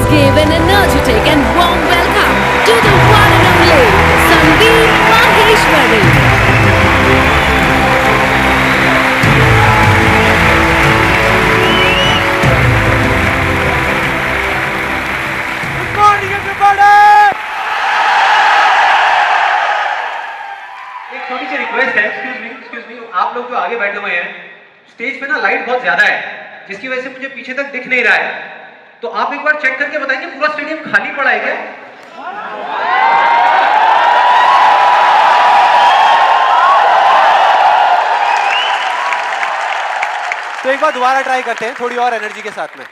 give an energetic and warm welcome to the one and only Sandeep Maheshwari. Good morning, everybody. एक छोटी सी request है, excuse me, आप लोग जो आगे बैठे हुए हैं, स्टेज पे ना लाइट बहुत ज्यादा है, जिसकी वजह से मुझे पीछे तक दिख नहीं रहा है। तो आप एक बार चेक करके बताएंगे पूरा स्टेडियम खाली पड़ा है क्या? तो एक बार दोबारा ट्राई करते हैं थोड़ी और एनर्जी के साथ में।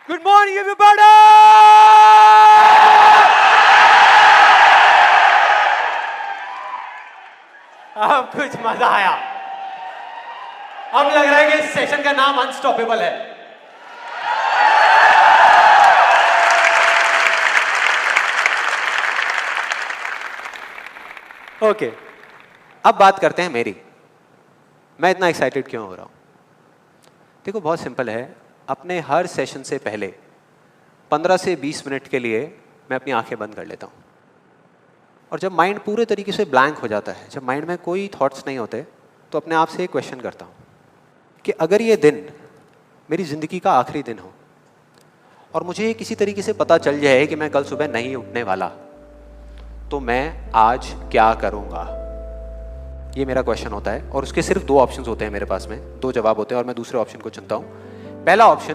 Good morning everybody. अब कुछ मजा आया। अब लग रहा है कि इस सेशन का नाम अनस्टॉपेबल है। ओके, अब बात करते हैं मेरी। मैं इतना एक्साइटेड क्यों हो रहा हूं? देखो, बहुत सिंपल है। अपने हर सेशन से पहले 15 से 20 मिनट के लिए मैं अपनी आंखें बंद कर लेता हूं। और जब माइंड पूरे तरीके से ब्लैंक हो जाता है, जब माइंड में कोई थॉट्स नहीं होते, तो अपने आप से एक क्वेश्चन करता हूँ कि अगर ये दिन मेरी ज़िंदगी का आखिरी दिन हो और मुझे ये किसी तरीके से पता चल जाए कि मैं कल सुबह नहीं उठने वाला, तो मैं आज क्या करूँगा? ये मेरा क्वेश्चन होता है। और उसके सिर्फ 2 ऑप्शंस होते हैं मेरे पास में, 2 जवाब होते हैं और मैं दूसरे ऑप्शन को चुनता हूँ। पहला ऑप्शन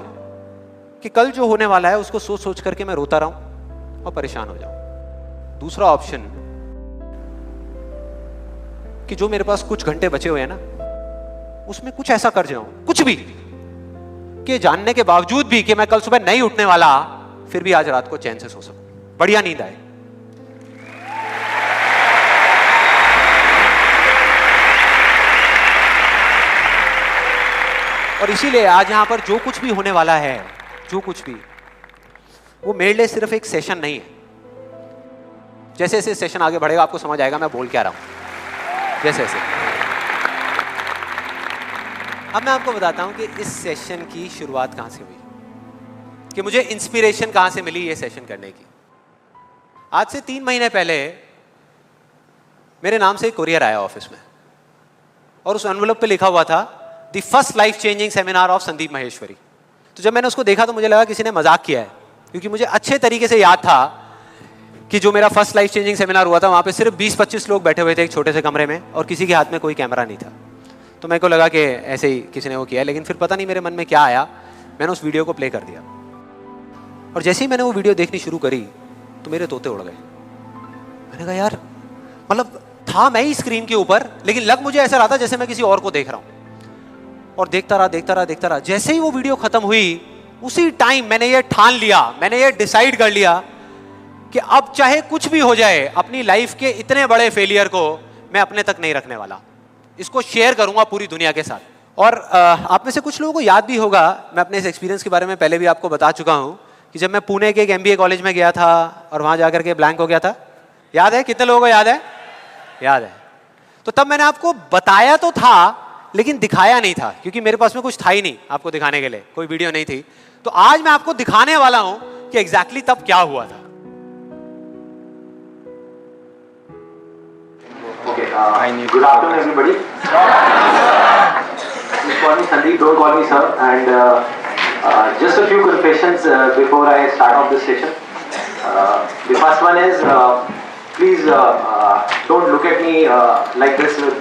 कि कल जो होने वाला है उसको सोच सोच करके मैं रोता रहूँ और परेशान हो जाऊँ। दूसरा ऑप्शन कि जो मेरे पास कुछ घंटे बचे हुए हैं ना, उसमें कुछ ऐसा कर जाऊं, कुछ भी, कि जानने के बावजूद भी कि मैं कल सुबह नहीं उठने वाला, फिर भी आज रात को चैन से सो सकूं, बढ़िया नींद आए। और इसीलिए आज यहां पर जो कुछ भी होने वाला है, जो कुछ भी, वो मेरे लिए सिर्फ एक सेशन नहीं है। जैसे जैसे सेशन आगे बढ़ेगा आपको समझ आएगा मैं बोल क्या रहा हूं। जैसे जैसे अब मैं आपको बताता हूं कि इस सेशन की शुरुआत कहां से हुई, कि मुझे इंस्पिरेशन कहां से मिली ये सेशन करने की। आज से 3 महीने पहले मेरे नाम से एक कुरियर आया ऑफिस में और उस एनवेलप पे लिखा हुआ था the first life changing seminar of Sandeep Maheshwari. तो जब मैंने उसको देखा तो मुझे लगा किसी ने मजाक किया है, क्योंकि मुझे अच्छे तरीके से याद था कि जो मेरा फर्स्ट लाइफ चेंजिंग सेमिनार हुआ था वहाँ पे सिर्फ 20-25 लोग बैठे हुए थे एक छोटे से कमरे में और किसी के हाथ में कोई कैमरा नहीं था। तो मेरे को लगा कि ऐसे ही किसी ने वो किया है, लेकिन फिर पता नहीं मेरे मन में क्या आया, मैंने उस वीडियो को प्ले कर दिया। और जैसे ही मैंने वो वीडियो देखनी शुरू करी तो मेरे तोते उड़ गए। मैंने कहा यार, मतलब था मैं ही स्क्रीन के ऊपर, लेकिन लग मुझे ऐसा रहा था जैसे मैं किसी और को देख रहा हूँ। और देखता रहा। जैसे ही वो वीडियो खत्म हुई, उसी टाइम मैंने ये ठान लिया, मैंने ये डिसाइड कर लिया कि अब चाहे कुछ भी हो जाए, अपनी लाइफ के इतने बड़े फेलियर को मैं अपने तक नहीं रखने वाला, इसको शेयर करूंगा पूरी दुनिया के साथ। और आप में से कुछ लोगों को याद भी होगा, मैं अपने इस एक्सपीरियंस के बारे में पहले भी आपको बता चुका हूं कि जब मैं पुणे के एक MBA कॉलेज में गया था और वहां जाकर के ब्लैंक हो गया था। याद है? कितने लोगों को याद है? याद है। तो तब मैंने आपको बताया तो था, लेकिन दिखाया नहीं था, क्योंकि मेरे पास में कुछ था ही नहीं आपको दिखाने के लिए, कोई वीडियो नहीं थी। तो आज मैं आपको दिखाने वाला हूं कि एग्जैक्टली तब क्या हुआ था। Okay, good afternoon everybody. Just call me Sandeep, don't call me sir. And just a few confessions before I start off this session. The first one is, please don't look at me like this with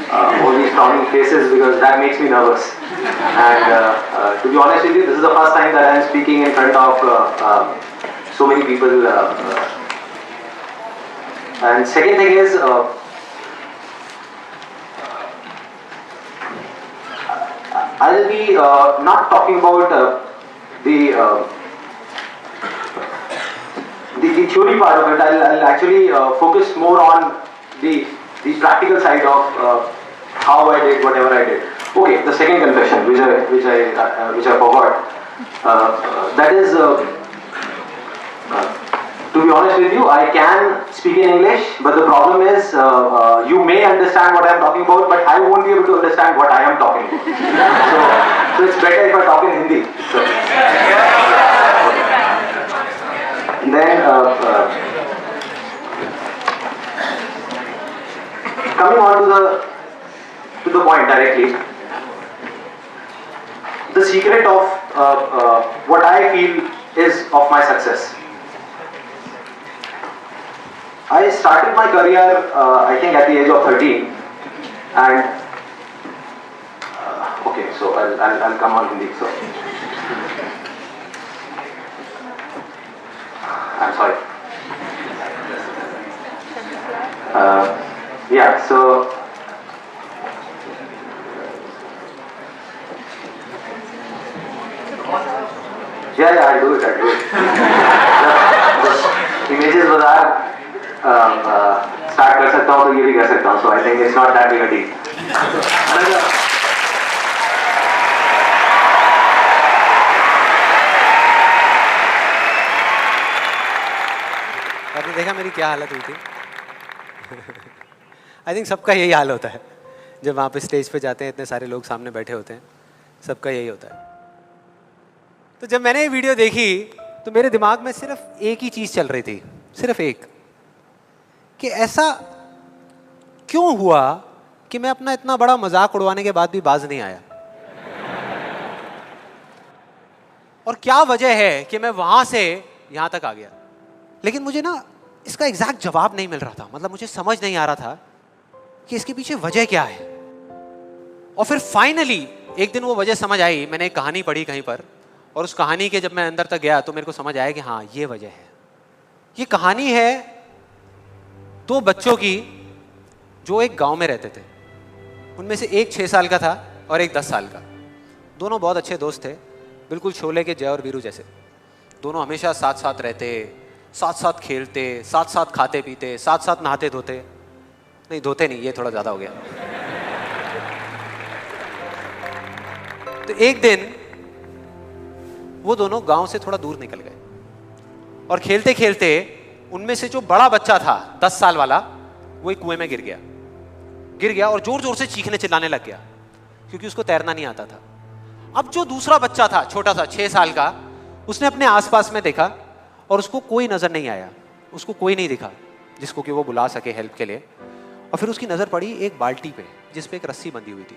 all these frowning faces, because that makes me nervous. And to be honest with you, this is the first time that I am speaking in front of so many people. And second thing is, I will be not talking about the theory part of it. I'll actually focus more on the practical side of how I did whatever I did. Okay, the second confession, which I forgot, that is. To be honest with you, I can speak in English, but the problem is you may understand what I am talking about, but I won't be able to understand what I am talking about. So it's better if I talk in Hindi. So. then coming on to the point directly, the secret of what I feel is of my success. I started my career, I think, at the age of 13, and okay, so I'll come on Hindi. So I'm sorry. Yeah, so yeah, I'll do it. The images बाजार start कर सकता हूँ तो ये भी कर सकता हूँ. So I think it's not that big a deal. आपने देखा मेरी क्या हालत हुई थी? आई थिंक सबका यही हाल होता है जब वहाँ पे स्टेज पे जाते हैं, इतने सारे लोग सामने बैठे होते हैं, सबका यही होता है. तो जब मैंने ये वीडियो देखी तो मेरे दिमाग में सिर्फ एक ही चीज़ चल रही थी, सिर्फ एक, कि ऐसा क्यों हुआ कि मैं अपना इतना बड़ा मजाक उड़वाने के बाद भी बाज नहीं आया, और क्या वजह है कि मैं वहाँ से यहाँ तक आ गया. लेकिन मुझे ना इसका एग्जैक्ट जवाब नहीं मिल रहा था. मतलब मुझे समझ नहीं आ रहा था कि इसके पीछे वजह क्या है. और फिर फाइनली एक दिन वो वजह समझ आई. मैंने एक कहानी पढ़ी कहीं पर, और उस कहानी के जब मैं अंदर तक गया तो मेरे को समझ आया कि हाँ, ये वजह है. ये कहानी है दो बच्चों की जो एक गांव में रहते थे. उनमें से एक 6 साल का था और एक 10 साल का. दोनों बहुत अच्छे दोस्त थे, बिल्कुल शोले के जय और वीरू जैसे. दोनों हमेशा साथ साथ रहते, साथ साथ खेलते, साथ साथ खाते पीते, साथ साथ नहाते धोते. नहीं, धोते नहीं, ये थोड़ा ज़्यादा हो गया. तो एक दिन वो दोनों गांव से थोड़ा दूर निकल गए, और खेलते खेलते उनमें से जो बड़ा बच्चा था 10 साल वाला, वो एक कुएं में गिर गया और जोर जोर से चीखने चिल्लाने लग गया, क्योंकि उसको तैरना नहीं आता था. अब जो दूसरा बच्चा था, छोटा सा 6 साल का, उसने अपने आसपास में देखा और उसको कोई नजर नहीं आया, उसको कोई नहीं दिखा जिसको कि वो बुला सके हेल्प के लिए. और फिर उसकी नजर पड़ी एक बाल्टी पे जिस पे एक रस्सी बंधी हुई थी.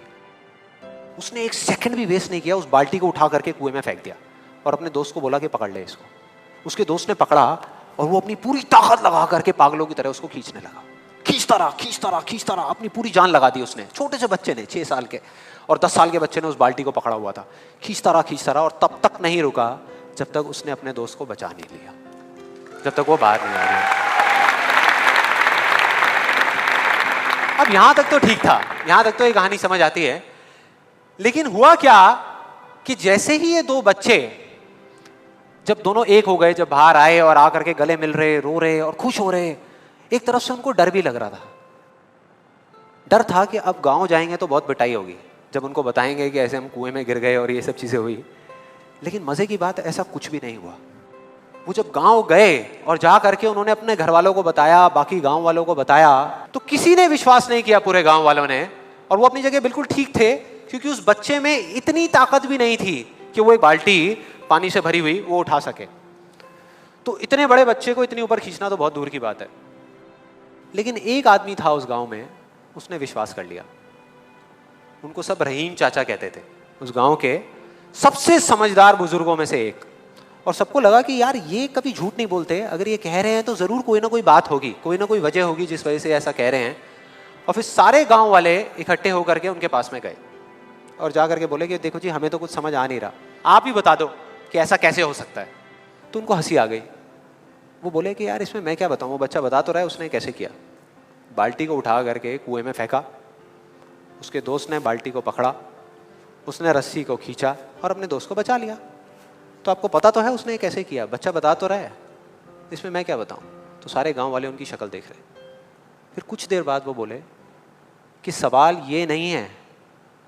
उसने एक सेकंड भी वेस्ट नहीं किया, उस बाल्टी को उठा करके कुएं में फेंक दिया और अपने दोस्त को बोला कि पकड़ ले इसको. उसके दोस्त ने पकड़ा और वो अपनी पूरी ताकत लगा करके पागलों की तरह उसको खींचने लगा. खींचता रहा, अपनी पूरी जान लगा दी उसने. छोटे से बच्चे ने, 6 साल के और 10 साल के बच्चे ने उस बाल्टी को पकड़ा हुआ था. खींचता रहा और तब तक नहीं रुका जब तक उसने अपने दोस्त को बचा नहीं लिया, जब तक वो बाहर नहीं आ गया. अब यहां तक तो ठीक था, यहां तक तो ये कहानी समझ आती है. लेकिन हुआ क्या कि जैसे ही ये दो बच्चे, जब दोनों एक हो गए, जब बाहर आए और आकर के गले मिल रहे, रो रहे और खुश हो रहे, एक तरफ से उनको डर भी लग रहा था. डर था कि अब गांव जाएंगे तो बहुत पिटाई होगी जब उनको बताएंगे कि ऐसे हम कुएं में गिर गए और ये सब चीजें हुई. लेकिन मजे की बात, ऐसा कुछ भी नहीं हुआ. वो जब गांव गए और जा करके उन्होंने अपने घर वालों को बताया, बाकी गांव वालों को बताया, तो किसी ने विश्वास नहीं किया, पूरे गांव वालों ने. और वो अपनी जगह बिल्कुल ठीक थे, क्योंकि उस बच्चे में इतनी ताकत भी नहीं थी कि वो एक बाल्टी पानी से भरी हुई वो उठा सके. तो इतने बड़े बच्चे को इतनी ऊपर खींचना तो बहुत दूर की बात है. लेकिन एक आदमी था उस गांव में, उसने विश्वास कर लिया. उनको सब रहीम चाचा कहते थे, उस गांव के सबसे समझदार बुजुर्गों में से एक. और सबको लगा कि यार ये कभी झूठ नहीं बोलते, अगर ये कह रहे हैं तो जरूर कोई ना कोई बात होगी, कोई ना कोई वजह होगी जिस वजह से ऐसा कह रहे हैं. और फिर सारे गांव वाले इकट्ठे होकर के उनके पास में गए और जा करके बोले कि देखो जी, हमें तो कुछ समझ आ नहीं रहा, आप ही बता दो कि ऐसा कैसे हो सकता है. तो उनको हंसी आ गई. वो बोले कि यार इसमें मैं क्या बताऊं, वो बच्चा बता तो रहा है उसने कैसे किया. बाल्टी को उठा करके कुएं में फेंका, उसके दोस्त ने बाल्टी को पकड़ा, उसने रस्सी को खींचा और अपने दोस्त को बचा लिया. तो आपको पता तो है उसने कैसे किया, बच्चा बता तो रहा है, इसमें मैं क्या बताऊं. तो सारे गांव वाले उनकी शक्ल देख रहे. फिर कुछ देर बाद वो बोले कि सवाल ये नहीं है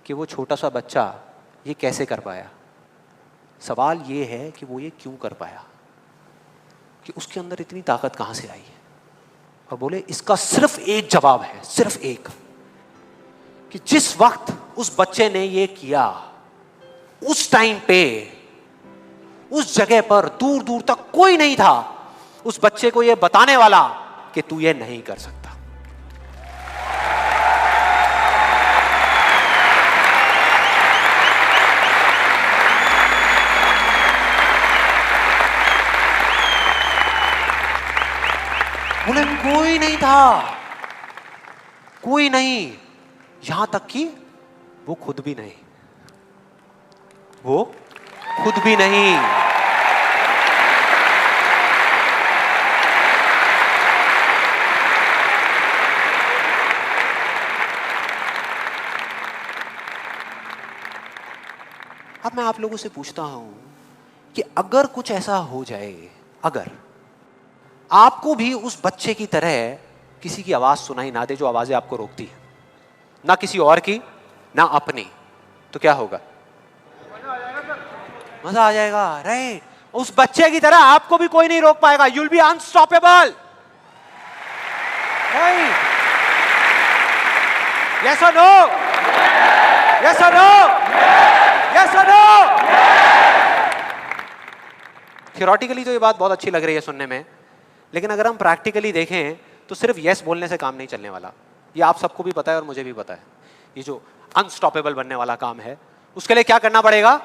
कि वो छोटा सा बच्चा ये कैसे कर पाया, सवाल ये है कि वो ये क्यों कर पाया, कि उसके अंदर इतनी ताकत कहां से आई है. और बोले इसका सिर्फ एक जवाब है, सिर्फ एक, कि जिस वक्त उस बच्चे ने ये किया, उस टाइम पे उस जगह पर दूर दूर तक कोई नहीं था, उस बच्चे को यह बताने वाला कि तू ये नहीं कर सकता। बोले कोई नहीं था, कोई नहीं, यहां तक कि वो खुद भी नहीं, वो खुद भी नहीं। अब मैं आप लोगों से पूछता हूं कि अगर कुछ ऐसा हो जाए, अगर आपको भी उस बच्चे की तरह किसी की आवाज सुनाई ना दे जो आवाजें आपको रोकती है, ना किसी और की ना अपनी, तो क्या होगा? मजा आ जाएगा, राइट? उस बच्चे की तरह आपको भी कोई नहीं रोक पाएगा। You'll be unstoppable, right? Yes और नो? यस और नो? यस और नो? थियोरेटिकली तो ये बात बहुत अच्छी लग रही है सुनने में, लेकिन अगर हम प्रैक्टिकली देखें तो सिर्फ यस बोलने से काम नहीं चलने वाला। ये आप सबको भी पता है और मुझे भी पता है। ये जो अनस्टॉपेबल बनने वाला काम है, उसके लिए क्या करना पड़ेगा?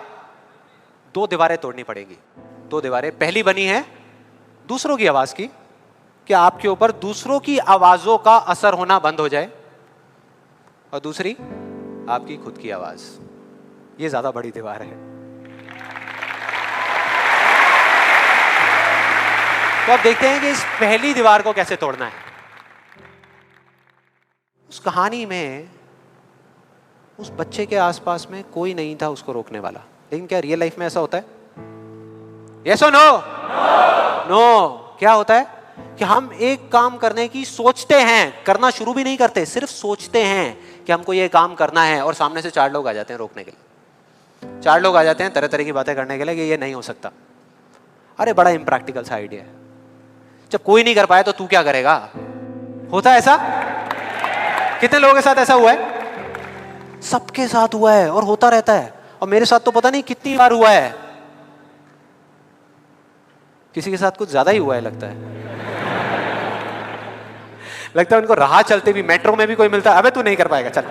2 दीवारें तोड़नी पड़ेगी। 2 दीवारें, पहली बनी है दूसरों की आवाज की, कि आपके ऊपर दूसरों की आवाजों का असर होना बंद हो जाए, और दूसरी आपकी खुद की आवाज। ये ज्यादा बड़ी दीवार है। तो अब देखते हैं कि इस पहली दीवार को कैसे तोड़ना है। उस कहानी में उस बच्चे के आसपास में कोई नहीं था उसको रोकने वाला, लेकिन क्या रियल लाइफ में ऐसा होता है? यस और नो? नो। क्या होता है कि हम एक काम करने की सोचते हैं, करना शुरू भी नहीं करते, सिर्फ सोचते हैं कि हमको ये काम करना है, और सामने से 4 लोग आ जाते हैं रोकने के लिए। 4 लोग आ जाते हैं तरह तरह की बातें करने के लिए कि ये नहीं हो सकता। अरे बड़ा इम्प्रैक्टिकल सा आइडिया है। जब कोई नहीं कर पाया तो तू क्या करेगा? होता है ऐसा? कितने लोगों के साथ ऐसा हुआ है? सबके साथ हुआ है और होता रहता है। और मेरे साथ तो पता नहीं कितनी बार हुआ है। किसी के साथ कुछ ज्यादा ही हुआ है लगता है। लगता है उनको राह चलते भी, मेट्रो में भी कोई मिलता है, अबे तू नहीं कर पाएगा, चल।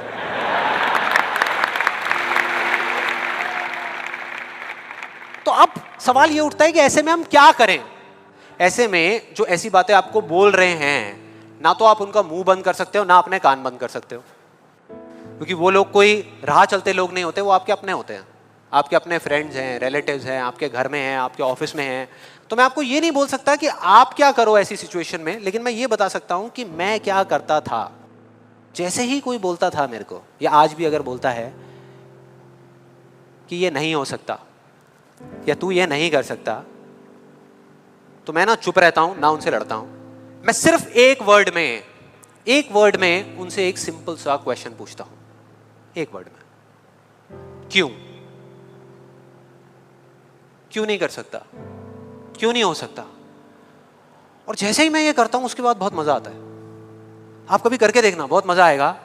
तो अब सवाल ये उठता है कि ऐसे में हम क्या करें? ऐसे में जो ऐसी बातें आपको बोल रहे हैं, ना तो आप उनका मुंह बंद कर सकते हो, ना अपने कान बंद कर सकते हो, क्योंकि वो लोग कोई राह चलते लोग नहीं होते, वो आपके अपने होते हैं। आपके अपने फ्रेंड्स हैं, रिलेटिव्स हैं, आपके घर में हैं, आपके ऑफिस में हैं। तो मैं आपको ये नहीं बोल सकता कि आप क्या करो ऐसी सिचुएशन में, लेकिन मैं ये बता सकता हूं कि मैं क्या करता था। जैसे ही कोई बोलता था मेरे को, या आज भी अगर बोलता है कि ये नहीं हो सकता या तू ये नहीं कर सकता, तो मैं ना चुप रहता हूं, ना उनसे लड़ता हूं। मैं सिर्फ एक वर्ड में उनसे एक सिंपल सा क्वेश्चन पूछता हूं, एक वर्ड में। क्यों? क्यों नहीं कर सकता? क्यों नहीं हो सकता? और जैसे ही मैं ये करता हूं उसके बाद बहुत मजा आता है। आप कभी करके देखना, बहुत मजा आएगा।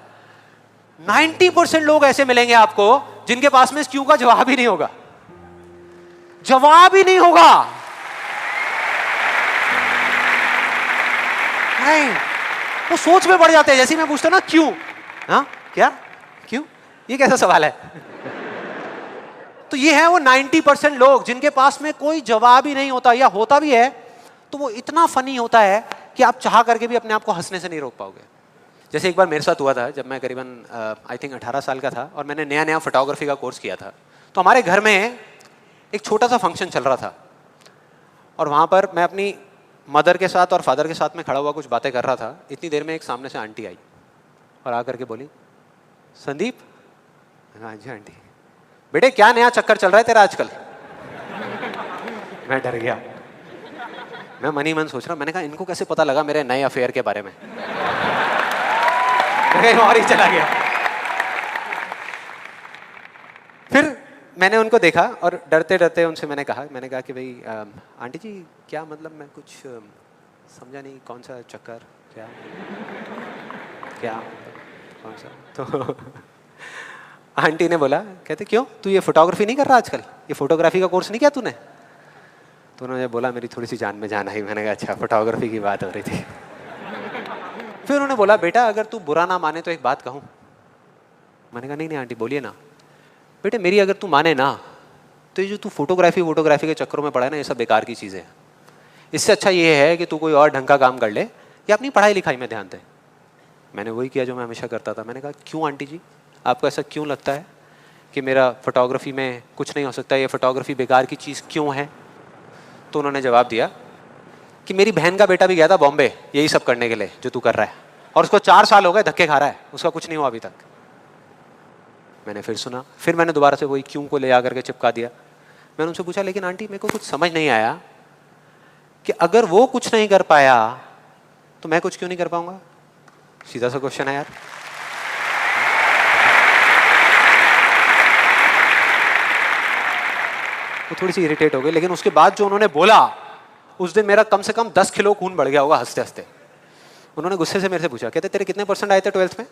90% लोग ऐसे मिलेंगे आपको जिनके पास में इस क्यों का जवाब ही नहीं होगा। जवाब ही नहीं होगा। नहीं, वो सोच में पड़ जाते हैं। जैसे मैं पूछता ना क्यों, हाँ क्या, क्यों, ये कैसा सवाल है? तो ये है वो 90% लोग जिनके पास में कोई जवाब ही नहीं होता, या होता भी है तो वो इतना फनी होता है कि आप चाह करके भी अपने आप को हंसने से नहीं रोक पाओगे। जैसे एक बार मेरे साथ हुआ था, जब मैं करीबन आई थिंक 18 साल का था और मैंने नया नया फोटोग्राफी का कोर्स किया था। तो हमारे घर में एक छोटा सा फंक्शन चल रहा था, और वहाँ पर मैं अपनी मदर के साथ और फादर के साथ में खड़ा हुआ कुछ बातें कर रहा था। इतनी देर में एक सामने से आंटी आई और आकर के बोली, संदीप। हाँ जी आंटी। बेटे क्या नया चक्कर चल रहा है तेरा आजकल? मैं डर गया। मैं मन ही मन सोच रहा, मैंने कहा इनको कैसे पता लगा मेरे नए अफेयर के बारे में? मैं और ही चला गया। फिर मैंने उनको देखा और डरते डरते उनसे मैंने कहा कि भाई आंटी जी क्या मतलब, मैं कुछ समझा नहीं, कौन सा चक्कर, क्या क्या कौन सा? तो आंटी ने बोला, कहते क्यों, तू ये फोटोग्राफी नहीं कर रहा आजकल? ये फोटोग्राफी का कोर्स नहीं किया तूने? तो उन्होंने बोला, मेरी थोड़ी सी जान में जान आई। मैंने कहा अच्छा, फोटोग्राफी की बात हो रही थी। फिर उन्होंने बोला, बेटा अगर तू बुरा ना माने तो एक बात कहूँ। मैंने कहा नहीं नहीं आंटी बोलिए ना। बेटे मेरी अगर तू माने ना, तो ये जो तू फोटोग्राफी के चक्करों में पड़ा है ना, ये सब बेकार की चीज़ें हैं। इससे अच्छा ये है कि तू कोई और ढंग का काम कर ले या अपनी पढ़ाई लिखाई में ध्यान दे। मैंने वही किया जो मैं हमेशा करता था। मैंने कहा क्यों आंटी जी, आपको ऐसा क्यों लगता है कि मेरा फोटोग्राफी में कुछ नहीं हो सकता, ये फोटोग्राफी बेकार की चीज़ क्यों है? तो उन्होंने जवाब दिया कि मेरी बहन का बेटा भी गया था बॉम्बे यही सब करने के लिए जो तू कर रहा है, और उसको 4 साल हो गए धक्के खा रहा है, उसका कुछ नहीं हुआ अभी तक। मैंने फिर सुना, फिर मैंने दोबारा से वही क्यों को ले आकर के चिपका दिया। मैंने उनसे पूछा, लेकिन आंटी मेरे को कुछ समझ नहीं आया कि अगर वो कुछ नहीं कर पाया तो मैं कुछ क्यों नहीं कर पाऊंगा? सीधा सा क्वेश्चन है यार। वो थोड़ी सी इरिटेट हो गई, लेकिन उसके बाद जो उन्होंने बोला, उस दिन मेरा कम से कम 10 किलो खून बढ़ गया होगा हंसते हंसते। उन्होंने गुस्से से मेरे से पूछा, कहते तेरे कितने % आए थे 12th में?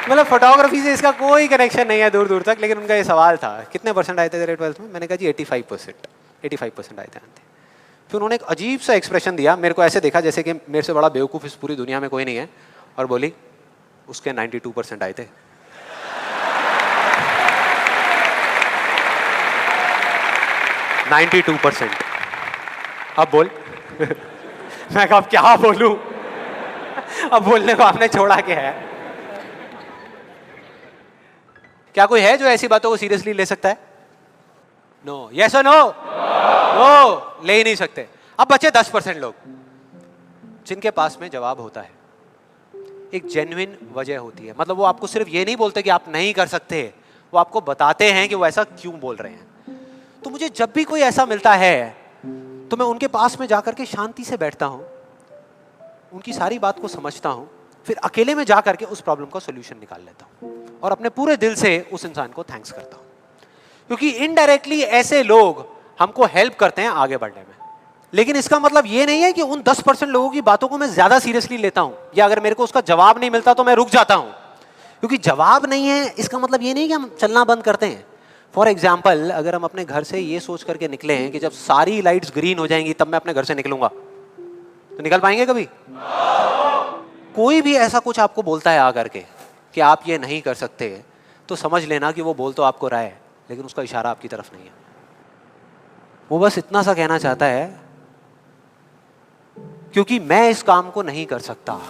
मतलब फोटोग्राफी से इसका कोई कनेक्शन नहीं है दूर दूर तक, लेकिन उनका ये सवाल था कितने % आए थे तेरे 12th में? मैंने कहा जी 85% आए थे आंटी। फिर उन्होंने एक अजीब सा एक्सप्रेशन दिया, मेरे को ऐसे देखा जैसे कि मेरे से बड़ा बेवकूफ़ इस पूरी दुनिया में कोई नहीं है, और बोली उसके 92% आए थे। अब बोल। मैं कहा अब क्या बोलूं? अब बोलने को आपने छोड़ा क्या है? क्या कोई है जो ऐसी बातों को सीरियसली ले सकता है? नो, यस और नो? नो, ले ही नहीं सकते। अब बचे 10% लोग जिनके पास में जवाब होता है, एक जेन्युइन वजह होती है। मतलब वो आपको सिर्फ ये नहीं बोलते कि आप नहीं कर सकते, वो आपको बताते हैं कि वो ऐसा क्यों बोल रहे हैं। तो मुझे जब भी कोई ऐसा मिलता है तो मैं उनके पास में जाकर के शांति से बैठता हूं, उनकी सारी बात को समझता हूं, फिर अकेले में जाकर के उस प्रॉब्लम का सॉल्यूशन निकाल लेता हूं और अपने पूरे दिल से उस इंसान को थैंक्स करता हूं, क्योंकि इनडायरेक्टली ऐसे लोग हमको हेल्प करते हैं आगे बढ़ने में। लेकिन इसका मतलब ये नहीं है कि उन 10% लोगों की बातों को मैं ज्यादा सीरियसली लेता हूं, या अगर मेरे को उसका जवाब नहीं मिलता तो मैं रुक जाता हूं। क्योंकि जवाब नहीं है इसका मतलब ये नहीं कि हम चलना बंद करते हैं। फॉर एग्जाम्पल, अगर हम अपने घर से ये सोच करके निकले हैं कि जब सारी लाइट्स ग्रीन हो जाएंगी तब मैं अपने घर से निकलूंगा, तो निकल पाएंगे कभी? कोई भी ऐसा कुछ आपको बोलता है आकर के कि आप ये नहीं कर सकते, तो समझ लेना कि वो बोल तो आपको रहा है, लेकिन उसका इशारा आपकी तरफ नहीं है। वो बस इतना सा कहना चाहता है क्योंकि मैं इस काम को नहीं कर सकता।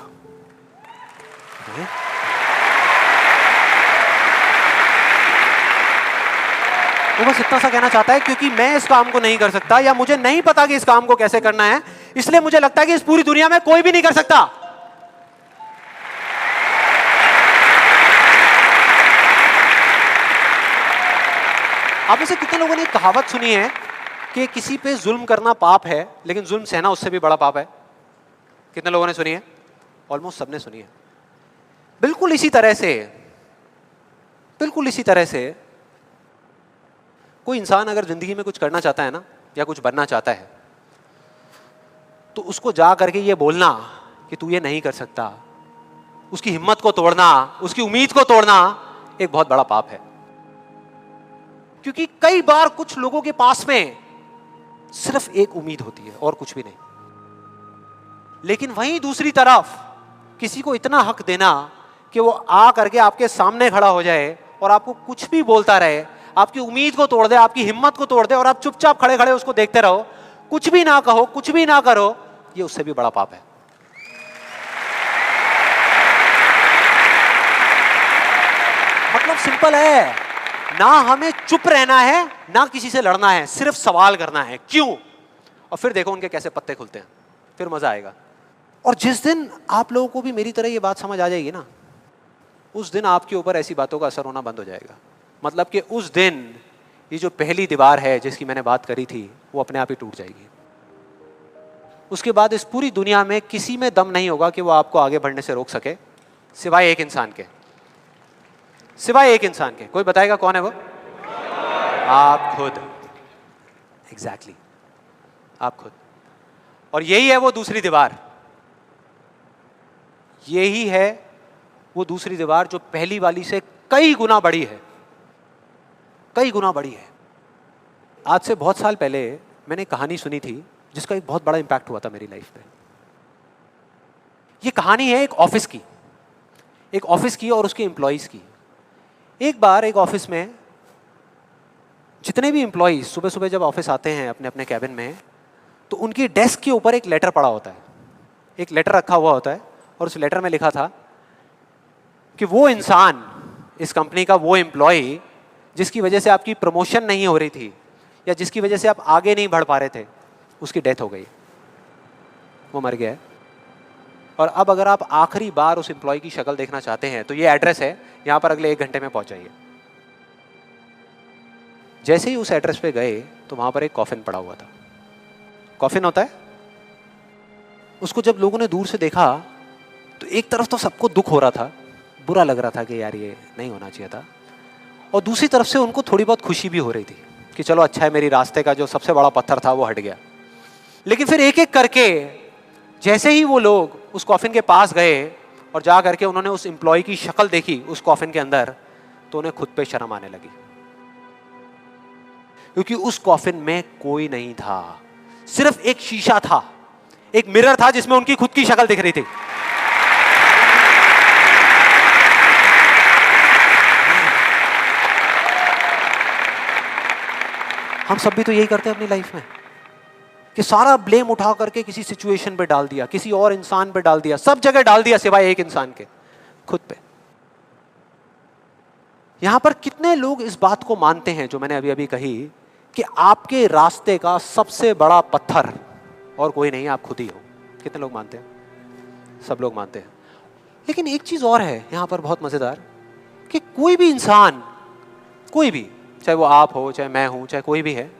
वो बस इतना सा कहना चाहता है क्योंकि मैं इस काम को नहीं कर सकता, या मुझे नहीं पता कि इस काम को कैसे करना है, इसलिए मुझे लगता है कि इस पूरी दुनिया में कोई भी नहीं कर सकता। आप में से कितने लोगों ने कहावत सुनी है कि किसी पे जुल्म करना पाप है, लेकिन जुल्म सहना उससे भी बड़ा पाप है? कितने लोगों ने सुनी है? ऑलमोस्ट सबने सुनी है। बिल्कुल इसी तरह से कोई इंसान अगर जिंदगी में कुछ करना चाहता है ना, या कुछ बनना चाहता है, तो उसको जा करके ये बोलना कि तू ये नहीं कर सकता, उसकी हिम्मत को तोड़ना, उसकी उम्मीद को तोड़ना एक बहुत बड़ा पाप है। क्योंकि कई बार कुछ लोगों के पास में सिर्फ एक उम्मीद होती है और कुछ भी नहीं, लेकिन वहीं दूसरी तरफ किसी को इतना हक देना कि वो आ करके आपके सामने खड़ा हो जाए और आपको कुछ भी बोलता रहे, आपकी उम्मीद को तोड़ दे, आपकी हिम्मत को तोड़ दे, और आप चुपचाप खड़े खड़े उसको देखते रहो, कुछ भी ना कहो, कुछ भी ना करो, ये उससे भी बड़ा पाप है। मतलब सिंपल है, ना हमें चुप रहना है, ना किसी से लड़ना है, सिर्फ सवाल करना है क्यों, और फिर देखो उनके कैसे पत्ते खुलते हैं, फिर मजा आएगा। और जिस दिन आप लोगों को भी मेरी तरह ये बात समझ आ जाएगी ना, उस दिन आपके ऊपर ऐसी बातों का असर होना बंद हो जाएगा। मतलब कि उस दिन ये जो पहली दीवार है जिसकी मैंने बात करी थी, वो अपने आप ही टूट जाएगी। उसके बाद इस पूरी दुनिया में किसी में दम नहीं होगा कि वो आपको आगे बढ़ने से रोक सके, सिवाय एक इंसान के। कोई बताएगा कौन है वो? आप खुद। एग्जैक्टली, आप खुद। और यही है वो दूसरी दीवार, यही है वो दूसरी दीवार जो पहली वाली से कई गुना बड़ी है। कई गुना बड़ी है। आज से बहुत साल पहले मैंने एक कहानी सुनी थी जिसका एक बहुत बड़ा इंपैक्ट हुआ था मेरी लाइफ पे। ये कहानी है एक ऑफिस की और उसके एम्प्लॉइज की। एक बार एक ऑफिस में जितने भी एम्प्लॉइज सुबह सुबह जब ऑफिस आते हैं अपने अपने कैबिन में, तो उनकी डेस्क के ऊपर एक लेटर पड़ा होता है, एक लेटर रखा हुआ होता है, और उस लेटर में लिखा था कि वो इंसान, इस कंपनी का वो एम्प्लॉय जिसकी वजह से आपकी प्रमोशन नहीं हो रही थी या जिसकी वजह से आप आगे नहीं बढ़ पा रहे थे, उसकी डेथ हो गई, वो मर गया है। और अब अगर आप आखिरी बार उस एम्प्लॉय की शक्ल देखना चाहते हैं तो ये एड्रेस है, यहां पर अगले 1 घंटे में पहुंच जाइए। जैसे ही उस एड्रेस पे गए तो वहां पर एक कॉफिन पड़ा हुआ था। कॉफिन होता है, उसको जब लोगों ने दूर से देखा तो एक तरफ तो सबको दुख हो रहा था, बुरा लग रहा था कि यार ये नहीं होना चाहिए था, और दूसरी तरफ से उनको थोड़ी बहुत खुशी भी हो रही थी कि चलो अच्छा है, मेरी रास्ते का जो सबसे बड़ा पत्थर था वो हट गया। लेकिन फिर एक एक करके जैसे ही वो लोग उस कॉफिन के पास गए और जा करके उन्होंने उस एम्प्लॉय की शक्ल देखी उस कॉफिन के अंदर, तो उन्हें खुद पे शर्म आने लगी, क्योंकि उस कॉफिन में कोई नहीं था, सिर्फ एक शीशा था, एक मिरर था जिसमें उनकी खुद की शक्ल दिख रही थी। हम सब भी तो यही करते हैं अपनी लाइफ में कि सारा ब्लेम उठा करके किसी सिचुएशन पे डाल दिया, किसी और इंसान पे डाल दिया, सब जगह डाल दिया सिवाय एक इंसान के, खुद पे। यहां पर कितने लोग इस बात को मानते हैं जो मैंने अभी अभी कही कि आपके रास्ते का सबसे बड़ा पत्थर और कोई नहीं, आप खुद ही हो? कितने लोग मानते हैं? सब लोग मानते हैं। लेकिन एक चीज और है यहां पर बहुत मजेदार, कि कोई भी इंसान, कोई भी, चाहे वो आप हो, चाहे मैं हूं, चाहे कोई भी है,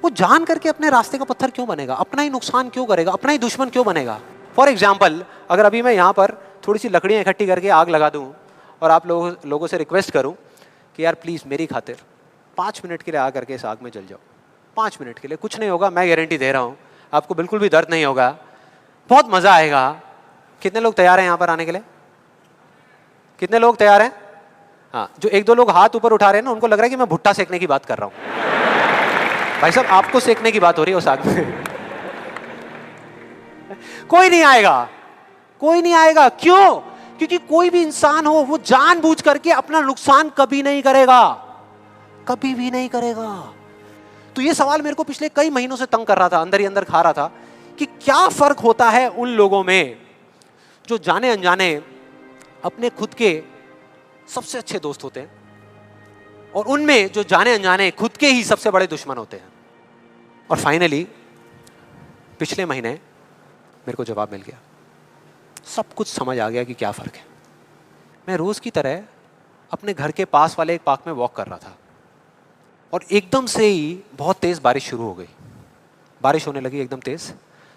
वो जान करके अपने रास्ते का पत्थर क्यों बनेगा? अपना ही नुकसान क्यों करेगा? अपना ही दुश्मन क्यों बनेगा? फॉर एग्जाम्पल, अगर अभी मैं यहाँ पर थोड़ी सी लकड़ियाँ इकट्ठी करके आग लगा दूँ और आप लोगों से रिक्वेस्ट करूँ कि यार प्लीज़ मेरी खातिर 5 मिनट के लिए आ करके इस आग में जल जाओ, 5 मिनट के लिए, कुछ नहीं होगा, मैं गारंटी दे रहा हूँ, आपको बिल्कुल भी दर्द नहीं होगा, बहुत मज़ा आएगा। कितने लोग तैयार हैं यहाँ पर आने के लिए? कितने लोग तैयार हैं? हाँ, जो 1-2 लोग हाथ ऊपर उठा रहे हैं ना, उनको लग रहा है कि मैं भुट्टा सेकने की बात कर रहा हूँ। भाई साहब, आपको सेकने की बात हो रही है उस आग में। कोई नहीं आएगा, कोई नहीं आएगा। क्यों? क्योंकि कोई भी इंसान हो वो जानबूझ करके अपना नुकसान कभी नहीं करेगा, कभी भी नहीं करेगा। तो ये सवाल मेरे को पिछले कई महीनों से तंग कर रहा था, अंदर ही अंदर खा रहा था कि क्या फर्क होता है उन लोगों में जो जाने अनजाने अपने खुद के सबसे अच्छे दोस्त होते हैं और उनमें जो जाने अनजाने खुद के ही सबसे बड़े दुश्मन होते हैं। और फाइनली पिछले महीने मेरे को जवाब मिल गया, सब कुछ समझ आ गया कि क्या फर्क है। मैं रोज की तरह अपने घर के पास वाले एक पार्क में वॉक कर रहा था और एकदम से ही बहुत तेज बारिश शुरू हो गई, बारिश होने लगी एकदम तेज।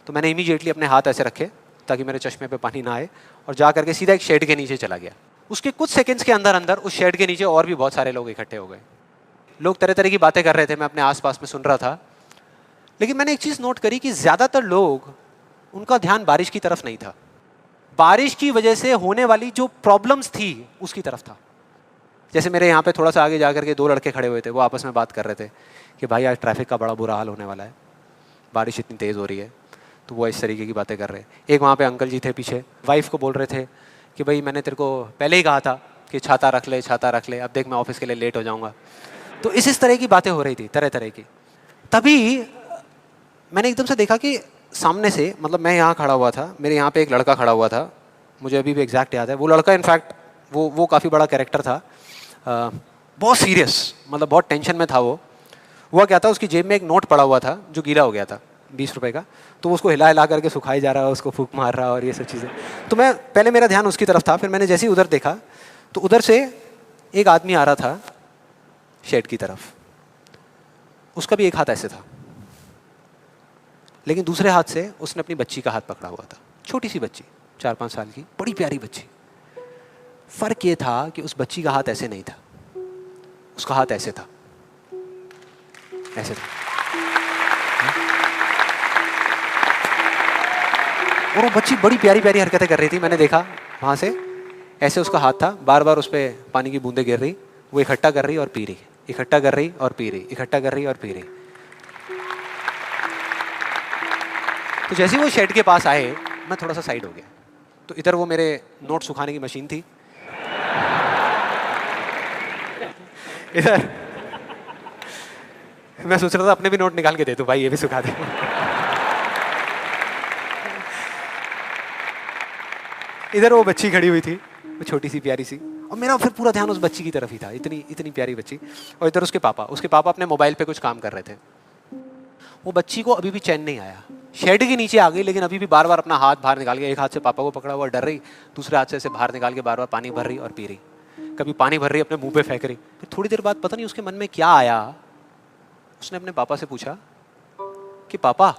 तो मैंने इमीडिएटली अपने हाथ ऐसे रखे ताकि मेरे चश्मे पे पानी ना आए और जा करके सीधा एक शेड के नीचे चला गया। उसके कुछ सेकंड्स के अंदर अंदर उस शेड के नीचे और भी बहुत सारे लोग इकट्ठे हो गए। लोग तरह तरह की बातें कर रहे थे, मैं अपने आसपास में सुन रहा था। लेकिन मैंने एक चीज़ नोट करी कि ज़्यादातर लोग, उनका ध्यान बारिश की तरफ नहीं था, बारिश की वजह से होने वाली जो प्रॉब्लम्स थी उसकी तरफ था। जैसे मेरे यहाँ पे थोड़ा सा आगे जा करके 2 लड़के खड़े हुए थे, वो आपस में बात कर रहे थे कि भाई आज ट्रैफिक का बड़ा बुरा हाल होने वाला है, बारिश इतनी तेज़ हो रही है। तो वो इस तरीके की बातें कर रहे हैं। एक वहाँ पे अंकल जी थे पीछे, वाइफ को बोल रहे थे कि भाई मैंने तेरे को पहले ही कहा था कि छाता रख ले, छाता रख ले, अब देख मैं ऑफिस के लिए लेट हो जाऊँगा। तो इस तरह की बातें हो रही थी, तरह तरह की। तभी मैंने एकदम से देखा कि सामने से, मतलब मैं यहाँ खड़ा हुआ था, मेरे यहाँ पे एक लड़का खड़ा हुआ था, मुझे अभी भी एग्जैक्ट याद है। वो लड़का इनफैक्ट वो काफ़ी बड़ा कैरेक्टर था, बहुत सीरियस, मतलब बहुत टेंशन में था वो। हुआ क्या था, उसकी जेब में एक नोट पड़ा हुआ था जो गीला हो गया था, 20 रुपए का। तो उसको हिला हिला करके सुखाई जा रहा है, उसको फूंक मार रहा है और ये सब चीज़ें। तो मैं पहले, मेरा ध्यान उसकी तरफ था, फिर मैंने जैसे ही उधर देखा तो उधर से एक आदमी आ रहा था शेड की तरफ। उसका भी एक हाथ ऐसे था, लेकिन दूसरे हाथ से उसने अपनी बच्ची का हाथ पकड़ा हुआ था, छोटी सी बच्ची, 4-5 साल की, बड़ी प्यारी बच्ची। फर्क ये था कि उस बच्ची का हाथ ऐसे नहीं था, उसका हाथ ऐसे था, ऐसे था। और वो बच्ची बड़ी प्यारी प्यारी हरकतें कर रही थी। मैंने देखा वहाँ से, ऐसे उसका हाथ था, बार बार उस पर पानी की बूंदें गिर रही, वो इकट्ठा कर रही और पी रही, इकट्ठा कर रही और पी रही, इकट्ठा कर रही और पी रही। तो जैसे ही वो शेड के पास आए, मैं थोड़ा सा साइड हो गया। तो इधर वो मेरे नोट सुखाने की मशीन थी, इधर मैं सोच रहा था अपने भी नोट निकाल के दे दूं, भाई ये भी सुखा दे। इधर वो बच्ची खड़ी हुई थी, वो छोटी सी प्यारी सी, और मेरा फिर पूरा ध्यान उस बच्ची की तरफ ही था, इतनी इतनी प्यारी बच्ची। और इधर उसके पापा अपने मोबाइल पे कुछ काम कर रहे थे। वो बच्ची को अभी भी चैन नहीं आया, शेड के नीचे आ गई, लेकिन अभी भी बार बार अपना हाथ बाहर निकाल के, एक हाथ से पापा को पकड़ा हुआ डर रही, दूसरे हाथ से ऐसे बाहर निकाल के बार बार पानी भर रही और पी रही। कभी पानी भर रही, अपने मुंह पे फेंक रही। फिर थोड़ी देर बाद पता नहीं उसके मन में क्या आया, उसने अपने पापा से पूछा कि पापा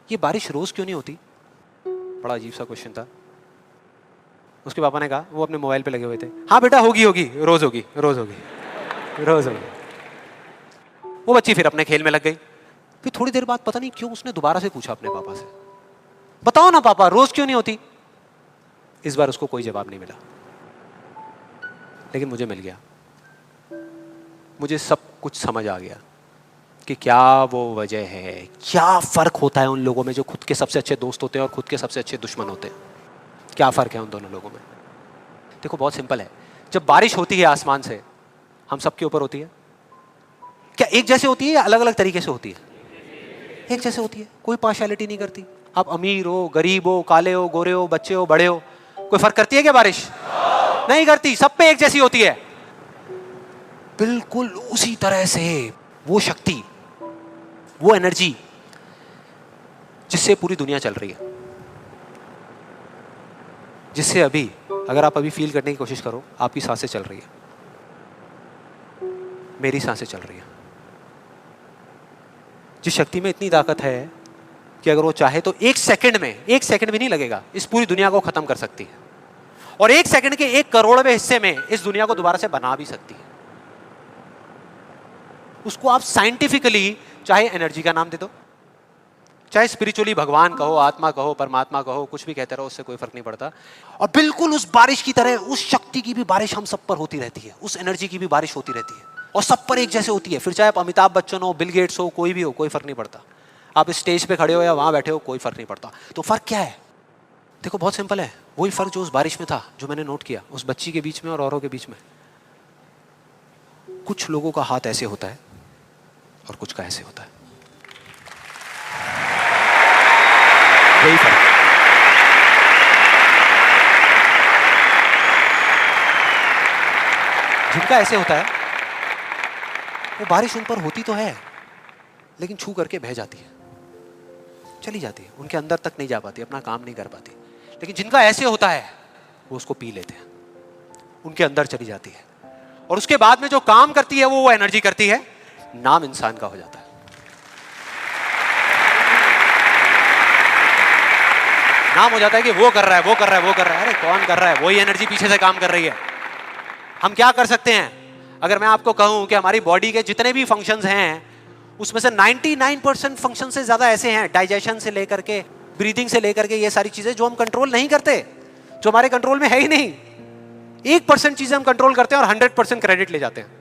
ये बारिश रोज क्यों नहीं होती? बड़ा अजीब सा क्वेश्चन था। उसके पापा ने कहा, वो अपने मोबाइल पे लगे हुए थे, हाँ बेटा होगी होगी, रोज होगी, रोज होगी, रोज होगी। वो बच्ची फिर अपने खेल में लग गई। फिर थोड़ी देर बाद पता नहीं क्यों उसने दोबारा से पूछा अपने पापा से, बताओ ना पापा रोज क्यों नहीं होती? इस बार उसको कोई जवाब नहीं मिला, लेकिन मुझे मिल गया। मुझे सब कुछ समझ आ गया कि क्या वो वजह है, क्या फर्क होता है उन लोगों में जो खुद के सबसे अच्छे दोस्त होते हैं और खुद के सबसे अच्छे दुश्मन होते हैं। क्या फर्क है उन दोनों लोगों में? देखो बहुत सिंपल है। जब बारिश होती है आसमान से, हम सबके ऊपर होती है, क्या एक जैसे होती है या अलग अलग तरीके से होती है? एक जैसे होती है, कोई पार्शियलिटी नहीं करती। आप अमीर हो, गरीब हो, काले हो, गोरे हो, बच्चे हो, बड़े हो, कोई फर्क करती है क्या बारिश? नहीं करती, सब पे एक जैसी होती है। बिल्कुल उसी तरह से वो शक्ति, वो एनर्जी जिससे पूरी दुनिया चल रही है, जिससे अभी अगर आप अभी फील करने की कोशिश करो, आपकी सांसें चल रही है, मेरी सांसें चल रही है। जिस शक्ति में इतनी ताकत है कि अगर वो चाहे तो एक सेकंड भी नहीं लगेगा, इस पूरी दुनिया को खत्म कर सकती है, और एक सेकंड के 1 करोड़वें हिस्से में इस दुनिया को दोबारा से बना भी सकती है। उसको आप साइंटिफिकली चाहे एनर्जी का नाम दे दो, चाहे स्पिरिचुअली भगवान कहो, आत्मा कहो, परमात्मा कहो, कुछ भी कहते रहो, उससे कोई फर्क नहीं पड़ता। और बिल्कुल उस बारिश की तरह उस शक्ति की भी बारिश हम सब पर होती रहती है, उस एनर्जी की भी बारिश होती रहती है, और सब पर एक जैसे होती है। फिर चाहे आप अमिताभ बच्चन हो, बिल गेट्स हो, कोई भी हो, कोई फर्क नहीं पड़ता। आप इस स्टेज पे खड़े हो या वहां बैठे हो, कोई फर्क नहीं पड़ता। तो फर्क क्या है? देखो बहुत सिंपल है, वही फर्क जो उस बारिश में था, जो मैंने नोट किया उस बच्ची के बीच में और औरों के बीच में। कुछ लोगों का हाथ ऐसे होता है और कुछ का ऐसे होता है, यही फर्क। जिनका ऐसे होता है वो बारिश उन पर होती तो है, लेकिन छू करके बह जाती है, चली जाती है, उनके अंदर तक नहीं जा पाती, अपना काम नहीं कर पाती। लेकिन जिनका ऐसे होता है वो उसको पी लेते हैं, उनके अंदर चली जाती है, और उसके बाद में जो काम करती है वो एनर्जी करती है, नाम इंसान का हो जाता है। नाम हो जाता है कि वो कर रहा है, वो कर रहा है, वो कर रहा है। अरे कौन कर रहा है? वही एनर्जी पीछे से काम कर रही है। हम क्या कर सकते हैं? अगर मैं आपको कहूं कि हमारी बॉडी के जितने भी फंक्शंस हैं, उसमें से 99% फंक्शन से ज्यादा ऐसे हैं, डाइजेशन से लेकर के, ब्रीदिंग से लेकर के, ये सारी चीजें जो हम कंट्रोल नहीं करते, जो हमारे कंट्रोल में है ही नहीं। 1% चीजें हम कंट्रोल करते हैं और 100% क्रेडिट ले जाते हैं।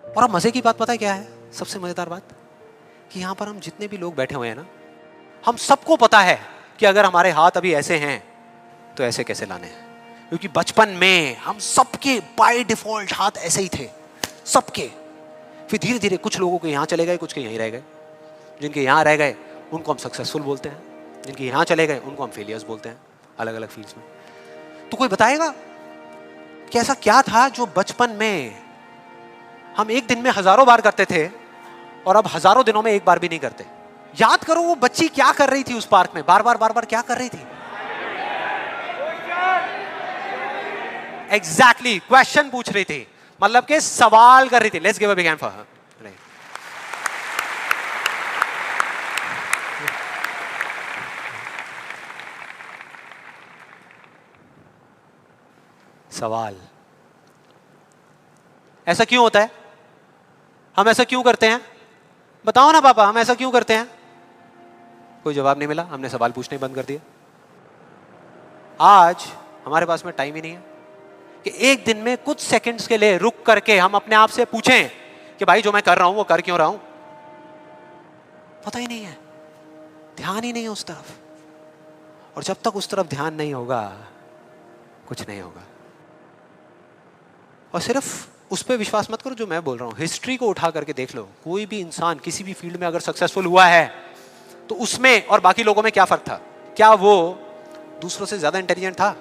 और अब मजे की बात पता है क्या है? सबसे मजेदार बात कि यहां पर हम जितने भी लोग बैठे हुए हैं ना, हम सबको पता है कि अगर हमारे हाथ अभी ऐसे हैं तो ऐसे कैसे लाने हैं, क्योंकि बचपन में हम सबके बाय डिफॉल्ट हाथ ऐसे ही थे, सबके। फिर धीरे धीरे कुछ लोगों के यहाँ चले गए, कुछ के यहीं रह गए। जिनके यहाँ रह गए उनको हम सक्सेसफुल बोलते हैं, जिनके यहाँ चले गए उनको हम फेलियर्स बोलते हैं, अलग अलग फील्ड्स में। तो कोई बताएगा कि ऐसा क्या था जो बचपन में हम एक दिन में हजारों बार करते थे और अब हजारों दिनों में एक बार भी नहीं करते? याद करो वो बच्ची क्या कर रही थी उस पार्क में, बार बार क्या कर रही थी? एग्जैक्टली क्वेश्चन पूछ रही थी, मतलब के सवाल कर रही थी। Let's give a big hand for her. सवाल, ऐसा क्यों होता है? हम ऐसा क्यों करते हैं? बताओ ना पापा, हम ऐसा क्यों करते हैं? कोई जवाब नहीं मिला, हमने सवाल पूछने बंद कर दिया। आज हमारे पास में टाइम ही नहीं है, कि एक दिन में कुछ सेकंड्स के लिए रुक करके हम अपने आप से पूछें कि भाई जो मैं कर रहा हूं वो कर क्यों रहा हूं? पता ही नहीं है, ध्यान ही नहीं है उस तरफ। और जब तक उस तरफ ध्यान नहीं होगा कुछ नहीं होगा। और सिर्फ उस पर विश्वास मत करो जो मैं बोल रहा हूं, हिस्ट्री को उठा करके देख लो। कोई भी इंसान किसी भी फील्ड में अगर सक्सेसफुल हुआ है तो उसमें और बाकी लोगों में क्या फर्क था? क्या वो दूसरों से ज्यादा इंटेलिजेंट था?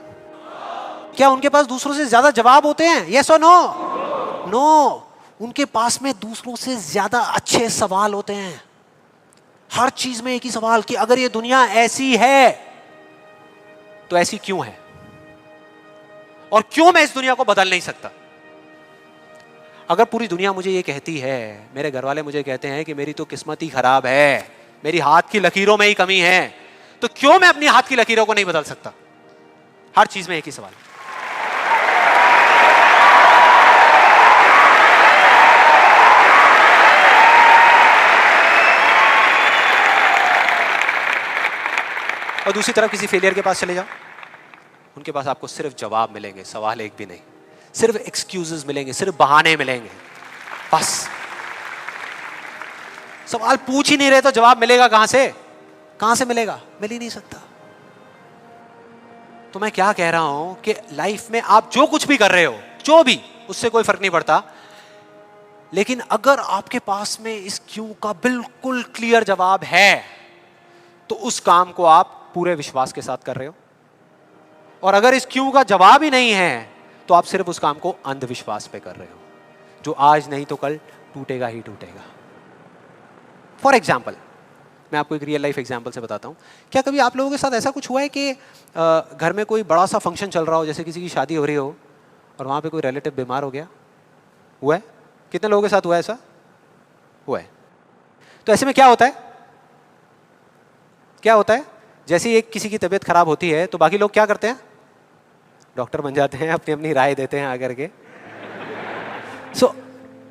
क्या उनके पास दूसरों से ज्यादा जवाब होते हैं? यस और नो? नो। उनके पास में दूसरों से ज्यादा अच्छे सवाल होते हैं। हर चीज में एक ही सवाल कि अगर ये दुनिया ऐसी है तो ऐसी क्यों है, और क्यों मैं इस दुनिया को बदल नहीं सकता? अगर पूरी दुनिया मुझे ये कहती है, मेरे घर वाले मुझे कहते हैं कि मेरी तो किस्मत ही खराब है, मेरी हाथ की लकीरों में ही कमी है, तो क्यों मैं अपनी हाथ की लकीरों को नहीं बदल सकता? हर चीज में एक ही सवाल। और दूसरी तरफ किसी फेलियर के पास चले जाओ, उनके पास आपको सिर्फ जवाब मिलेंगे, सवाल एक भी नहीं। सिर्फ एक्सक्यूजेस मिलेंगे, सिर्फ बहाने मिलेंगे, बस। सवाल पूछ ही नहीं रहे तो जवाब मिलेगा कहां से? कहां से मिलेगा? मिल ही नहीं सकता। तो मैं क्या कह रहा हूं कि लाइफ में आप जो कुछ भी कर रहे हो, जो भी, उससे कोई फर्क नहीं पड़ता, लेकिन अगर आपके पास में इस क्यों का बिल्कुल क्लियर जवाब है तो उस काम को आप पूरे विश्वास के साथ कर रहे हो। और अगर इस क्यों का जवाब ही नहीं है तो आप सिर्फ उस काम को अंधविश्वास पे कर रहे हो, जो आज नहीं तो कल टूटेगा ही टूटेगा। फॉर एग्जाम्पल, मैं आपको एक रियल लाइफ एग्जाम्पल से बताता हूं। क्या कभी आप लोगों के साथ ऐसा कुछ हुआ है कि घर में कोई बड़ा सा फंक्शन चल रहा हो, जैसे किसी की शादी हो रही हो, और वहां पे कोई रिलेटिव बीमार हो गया? हुआ है? कितने लोगों के साथ हुआ है ऐसा? हुआ है। तो ऐसे में क्या होता है? क्या होता है? जैसे ही एक किसी की तबीयत खराब होती है तो बाकी लोग क्या करते हैं? डॉक्टर बन जाते हैं, अपनी अपनी राय देते हैं आकर के।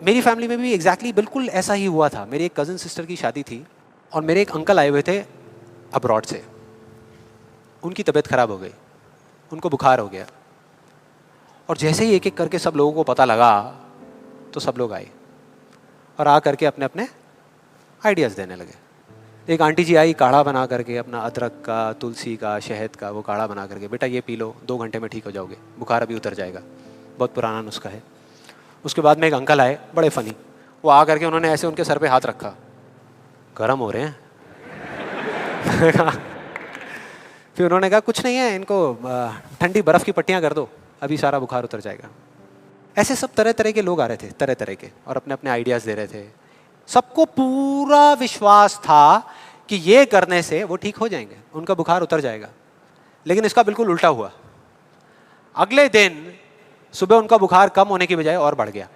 मेरी फैमिली में भी एग्जैक्टली बिल्कुल ऐसा ही हुआ था। मेरी एक कज़न सिस्टर की शादी थी और मेरे एक अंकल आए हुए थे अब्रॉड से। उनकी तबीयत खराब हो गई, उनको बुखार हो गया, और जैसे ही एक एक करके सब लोगों को पता लगा तो सब लोग आए और आ करके अपने अपने आइडियाज़ देने लगे। एक आंटी जी आई, काढ़ा बना करके, अपना अदरक का, तुलसी का, शहद का वो काढ़ा बना करके, बेटा ये पी लो, 2 घंटे में ठीक हो जाओगे, बुखार अभी उतर जाएगा, बहुत पुराना नुस्खा है। उसके बाद में एक अंकल आए, बड़े फनी, वो आ करके उन्होंने ऐसे उनके सर पे हाथ रखा, गर्म हो रहे हैं। फिर उन्होंने कहा कुछ नहीं है, इनको ठंडी बर्फ़ की पट्टियाँ कर दो, अभी सारा बुखार उतर जाएगा। ऐसे सब तरह तरह के लोग आ रहे थे, तरह तरह के, और अपने अपने आइडियाज़ दे रहे थे। सबको पूरा विश्वास था कि ये करने से वो ठीक हो जाएंगे, उनका बुखार उतर जाएगा। लेकिन इसका बिल्कुल उल्टा हुआ। अगले दिन सुबह उनका बुखार कम होने की बजाय और बढ़ गया,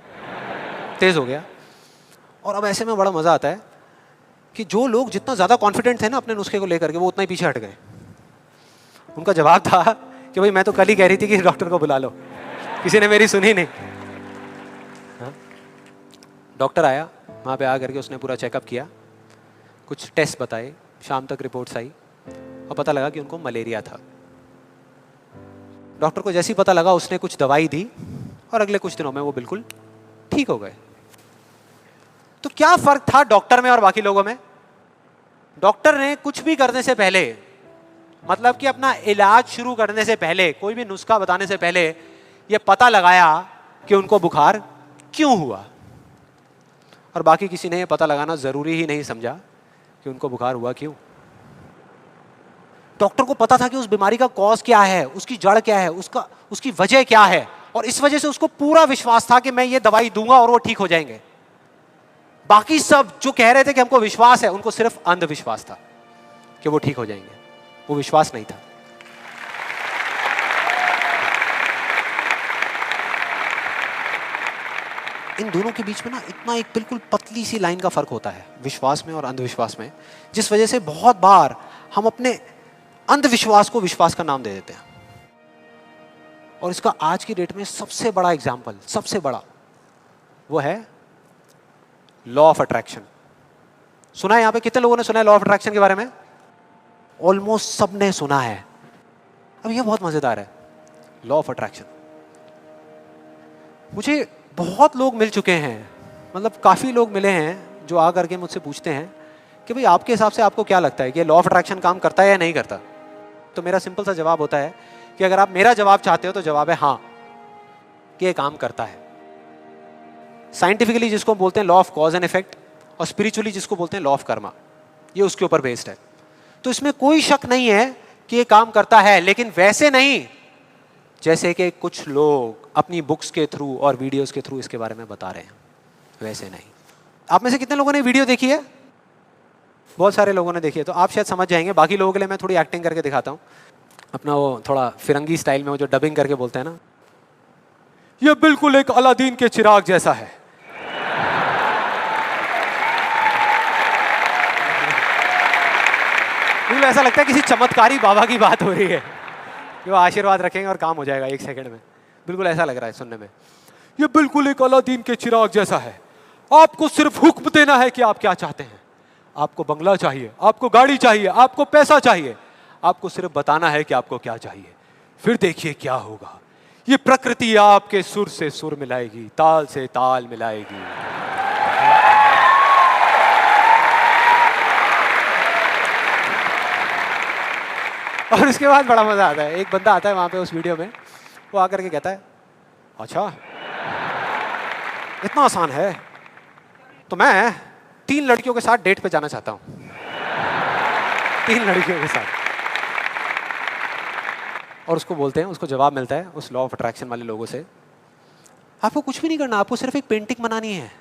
तेज हो गया। और अब ऐसे में बड़ा मजा आता है कि जो लोग जितना ज्यादा कॉन्फिडेंट थे ना अपने नुस्खे को लेकर के, वो उतना ही पीछे हट गए। उनका जवाब था कि भाई मैं तो कल ही कह रही थी कि डॉक्टर को बुला लो, किसी ने मेरी सुनी नहीं। डॉक्टर आया, वहाँ पे आ करके उसने पूरा चेकअप किया, कुछ टेस्ट बताए, शाम तक रिपोर्ट्स आई और पता लगा कि उनको मलेरिया था। डॉक्टर को जैसे ही पता लगा उसने कुछ दवाई दी और अगले कुछ दिनों में वो बिल्कुल ठीक हो गए। तो क्या फर्क था डॉक्टर में और बाकी लोगों में? डॉक्टर ने कुछ भी करने से पहले, मतलब कि अपना इलाज शुरू करने से पहले, कोई भी नुस्खा बताने से पहले ये पता लगाया कि उनको बुखार क्यों हुआ, और बाकी किसी ने ये पता लगाना जरूरी ही नहीं समझा कि उनको बुखार हुआ क्यों। डॉक्टर को पता था कि उस बीमारी का कॉज क्या है, उसकी जड़ क्या है, उसकी वजह क्या है, और इस वजह से उसको पूरा विश्वास था कि मैं ये दवाई दूंगा और वो ठीक हो जाएंगे। बाकी सब जो कह रहे थे कि हमको विश्वास है, उनको सिर्फ अंधविश्वास था कि वो ठीक हो जाएंगे, वो विश्वास नहीं था। इन दोनों के बीच में ना इतना एक बिल्कुल पतली सी लाइन का फर्क होता है, विश्वास में और अंधविश्वास में, जिस वजह से बहुत बार हम अपने अंधविश्वास को विश्वास का नाम दे देते हैं। और इसका आज की डेट में सबसे बड़ा एग्जाम्पल, सबसे बड़ा, वो है लॉ ऑफ अट्रैक्शन। सुना है? यहां पे कितने लोगों ने सुना है लॉ ऑफ अट्रैक्शन के बारे में? ऑलमोस्ट सबने सुना है। अब ये बहुत मजेदार है, लॉ ऑफ अट्रैक्शन। मुझे बहुत लोग मिल चुके हैं, मतलब काफ़ी लोग मिले हैं जो आ करके मुझसे पूछते हैं कि भाई आपके हिसाब से आपको क्या लगता है कि लॉ ऑफ अट्रैक्शन काम करता है या नहीं करता। तो मेरा सिंपल सा जवाब होता है कि अगर आप मेरा जवाब चाहते हो तो जवाब है हाँ, कि ये काम करता है। साइंटिफिकली जिसको बोलते हैं law of cause and effect, और स्पिरिचुअली जिसको बोलते हैं लॉ ऑफ कर्मा, ये उसके ऊपर बेस्ड है। तो इसमें कोई शक नहीं है कि ये काम करता है, लेकिन वैसे नहीं जैसे कि कुछ लोग अपनी बुक्स के थ्रू और वीडियोस के थ्रू इसके बारे में बता रहे हैं, वैसे नहीं। आप में से कितने लोगों ने वीडियो देखी है? बहुत सारे लोगों ने देखी है, तो आप शायद समझ जाएंगे। बाकी लोगों के लिए मैं थोड़ी एक्टिंग करके दिखाता हूँ, अपना वो थोड़ा फिरंगी स्टाइल में, वो जो डबिंग करके बोलते हैं ना, ये बिल्कुल एक अलादीन के चिराग जैसा है। बिल्कुल ऐसा लगता है किसी चमत्कारी बाबा की बात हो रही है कि वो आशीर्वाद रखेंगे और काम हो जाएगा 1 सेकंड में। बिल्कुल ऐसा लग रहा है सुनने में। ये बिल्कुल एक अलादीन के चिराग जैसा है, आपको सिर्फ हुक्म देना है कि आप क्या चाहते हैं। आपको बंगला चाहिए, आपको गाड़ी चाहिए, आपको पैसा चाहिए, आपको सिर्फ बताना है कि आपको क्या चाहिए, फिर देखिए क्या होगा। ये प्रकृति आपके सुर से सुर मिलाएगी, ताल से ताल मिलाएगी। और उसके बाद बड़ा मजा आता है। एक बंदा आता है वहां पे उस वीडियो में, वो आकर के कहता है अच्छा इतना आसान है, तो मैं 3 लड़कियों के साथ डेट पे जाना चाहता हूं। 3 लड़कियों के साथ। और उसको बोलते हैं, उसको जवाब मिलता है उस लॉ ऑफ अट्रैक्शन वाले लोगों से, आपको कुछ भी नहीं करना, आपको सिर्फ एक पेंटिंग बनानी है।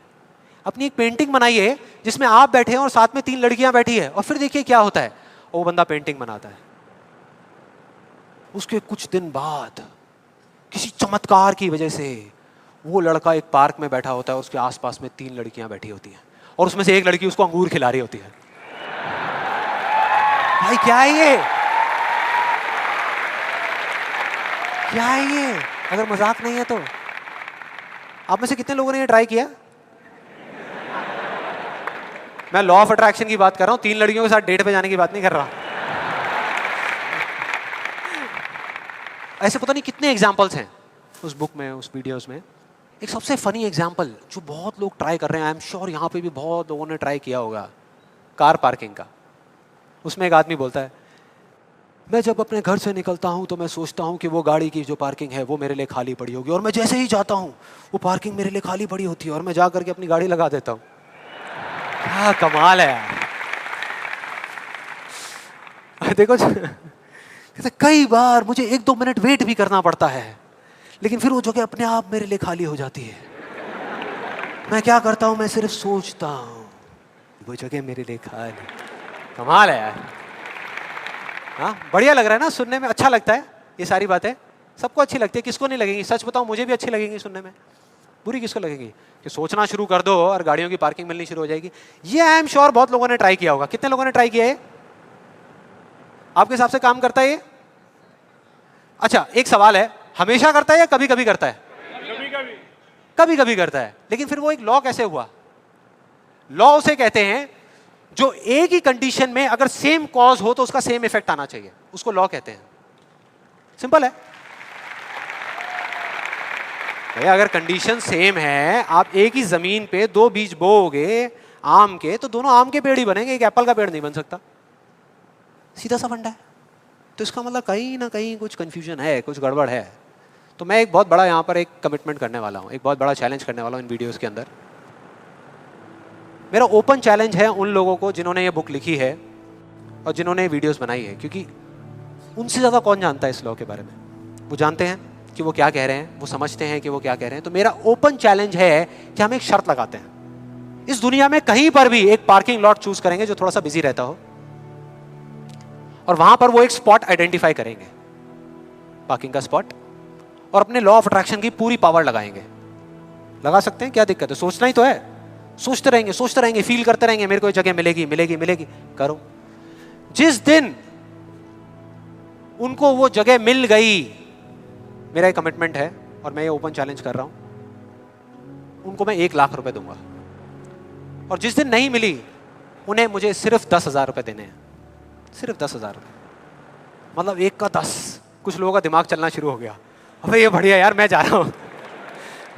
अपनी एक पेंटिंग बनाइए जिसमें आप बैठे हैं और साथ में 3 लड़कियां बैठी है, और फिर देखिए क्या होता है। वो बंदा पेंटिंग बनाता है। उसके कुछ दिन बाद किसी चमत्कार की वजह से वो लड़का एक पार्क में बैठा होता है, उसके आसपास में 3 लड़कियां बैठी होती हैं, और उसमें से एक लड़की उसको अंगूर खिला रही होती है। भाई क्या है ये? क्या है ये? अगर मजाक नहीं है तो आप में से कितने लोगों ने ये ट्राई किया? मैं लॉ ऑफ अट्रैक्शन की बात कर रहा हूं, 3 लड़कियों के साथ डेट पे जाने की बात नहीं कर रहा। ऐसे पता नहीं कितने एग्जाम्पल्स हैं उस बुक में, उस वीडियोस में। एक सबसे फनी एग्जाम्पल जो बहुत लोग ट्राई कर रहे हैं, आई एम श्योर यहाँ पे भी बहुत लोगों ने ट्राई किया होगा, कार पार्किंग का। उसमें एक आदमी बोलता है, मैं जब अपने घर से निकलता हूँ तो मैं सोचता हूँ कि वो गाड़ी की जो पार्किंग है वो मेरे लिए खाली पड़ी होगी, और मैं जैसे ही जाता हूँ वो पार्किंग मेरे लिए खाली पड़ी होती है, और मैं जा करके अपनी गाड़ी लगा देता हूँ। क्या कमाल है यार। देखो कई बार मुझे 1-2 मिनट वेट भी करना पड़ता है, लेकिन फिर वो जगह अपने आप मेरे लिए खाली हो जाती है। मैं क्या करता हूँ, मैं सिर्फ सोचता हूँ वो जगह मेरे लिए खाली। कमाल है यार। हाँ, बढ़िया लग रहा है ना सुनने में, अच्छा लगता है। ये सारी बातें सबको अच्छी लगती है, किसको नहीं लगेंगी? सच बताऊं, मुझे भी अच्छी लगेंगी सुनने में। बुरी किसको लगेगी? कि सोचना शुरू कर दो और गाड़ियों की पार्किंग मिलनी शुरू हो जाएगी। ये आई एम श्योर बहुत लोगों ने ट्राई किया होगा। कितने लोगों ने ट्राई किया है? आपके हिसाब से काम करता है ये? अच्छा, एक सवाल है, हमेशा करता है या कभी कभी करता है? कभी कभी करता है। लेकिन फिर वो एक लॉ कैसे हुआ? लॉ उसे कहते हैं जो एक ही कंडीशन में अगर सेम कॉज हो तो उसका सेम इफेक्ट आना चाहिए, उसको लॉ कहते हैं। सिंपल है भैया। अगर कंडीशन सेम है, आप एक ही जमीन पे 2 बीज बोओगे आम के, तो दोनों आम के पेड़ ही बनेंगे, एक एप्पल का पेड़ नहीं बन सकता। सीधा सा फंडा है। तो इसका मतलब कहीं ना कहीं कुछ कंफ्यूजन है, कुछ गड़बड़ है। तो मैं एक बहुत बड़ा यहाँ पर एक कमिटमेंट करने वाला हूँ, एक बहुत बड़ा चैलेंज करने वाला हूँ इन वीडियोस के अंदर। मेरा ओपन चैलेंज है उन लोगों को जिन्होंने ये बुक लिखी है और जिन्होंने ये वीडियोस बनाई है, क्योंकि उनसे ज़्यादा कौन जानता है इस लॉ के बारे में। वो जानते हैं कि वो क्या कह रहे हैं, वो समझते हैं कि वो क्या कह रहे हैं। तो मेरा ओपन चैलेंज है कि हम एक शर्त लगाते हैं, इस दुनिया में कहीं पर भी एक पार्किंग लॉट चूज करेंगे जो थोड़ा सा बिजी रहता हो, और वहां पर वो एक स्पॉट आइडेंटिफाई करेंगे, पार्किंग का स्पॉट, और अपने लॉ ऑफ अट्रैक्शन की पूरी पावर लगाएंगे। लगा सकते हैं, क्या दिक्कत है? सोचना ही तो है। सोचते रहेंगे, फील करते रहेंगे, मेरे को ये जगह मिलेगी मिलेगी मिलेगी। करो। जिस दिन उनको वो जगह मिल गई, मेरा एक कमिटमेंट है और मैं ये ओपन चैलेंज कर रहा हूं, उनको मैं 1 लाख रुपए दूंगा। और जिस दिन नहीं मिली, उन्हें मुझे सिर्फ 10,000 रुपए देने हैं। सिर्फ 10,000 रुपए, मतलब 1 का 10। कुछ लोगों का दिमाग चलना शुरू हो गया, अबे ये बढ़िया यार, मैं जा रहा हूं।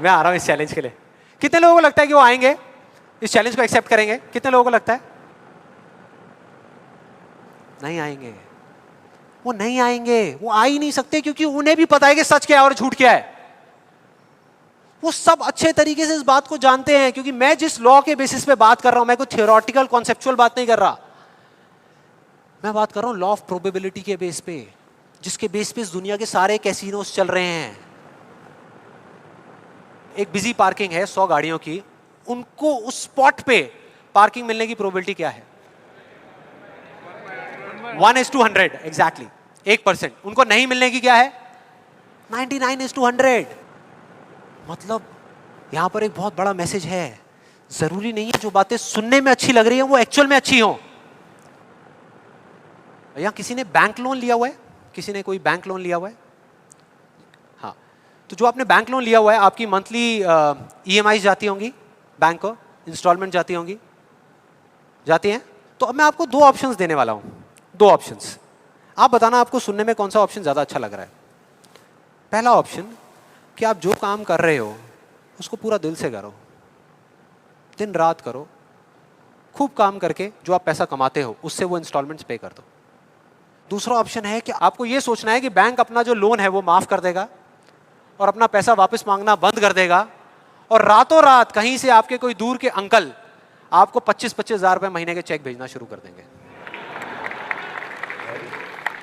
मैं आ रहा हूं इस चैलेंज के लिए। कितने लोगों को लगता है कि वो आएंगे, इस चैलेंज को एक्सेप्ट करेंगे? कितने लोगों को लगता है नहीं आएंगे? वो नहीं आएंगे, वो आ ही नहीं सकते, क्योंकि उन्हें भी पता है कि सच क्या है और झूठ क्या है। वो सब अच्छे तरीके से इस बात को जानते हैं, क्योंकि मैं जिस लॉ के बेसिस पे बात कर रहा हूं, मैं कोई थियोरेटिकल कॉन्सेप्चुअल बात नहीं कर रहा, मैं बात कर रहा हूं लॉ ऑफ प्रोबेबिलिटी के बेस पे, जिसके बेस पे इस दुनिया के सारे कैसीनोस चल रहे हैं। एक बिजी पार्किंग है 100 गाड़ियों की, उनको उस स्पॉट पे पार्किंग मिलने की प्रोबेबिलिटी क्या है? 1:100 एग्जैक्टली, 1%। उनको नहीं मिलने की क्या है? 99:100। मतलब यहां पर एक बहुत बड़ा मैसेज है, जरूरी नहीं है जो बातें सुनने में अच्छी लग रही है वो एक्चुअल में अच्छी हो। यहां किसी ने बैंक लोन लिया हुआ है? किसी ने कोई बैंक लोन लिया हुआ है? हाँ, तो जो आपने बैंक लोन लिया हुआ है, आपकी मंथली EMI जाती होंगी बैंक को, इंस्टॉलमेंट जाती होंगी, जाती हैं? तो अब मैं आपको 2 ऑप्शंस देने वाला हूं, 2 ऑप्शंस। आप बताना आपको सुनने में कौन सा ऑप्शन ज्यादा अच्छा लग रहा है। पहला ऑप्शन कि आप जो काम कर रहे हो उसको पूरा दिल से करो, दिन रात करो, खूब काम करके जो आप पैसा कमाते हो उससे वो इंस्टॉलमेंट्स पे कर दो। दूसरा ऑप्शन है कि आपको ये सोचना है कि बैंक अपना जो लोन है वो माफ कर देगा और अपना पैसा वापस मांगना बंद कर देगा, और रातों रात कहीं से आपके कोई दूर के अंकल आपको 25-25 हजार रुपए महीने के चेक भेजना शुरू कर देंगे।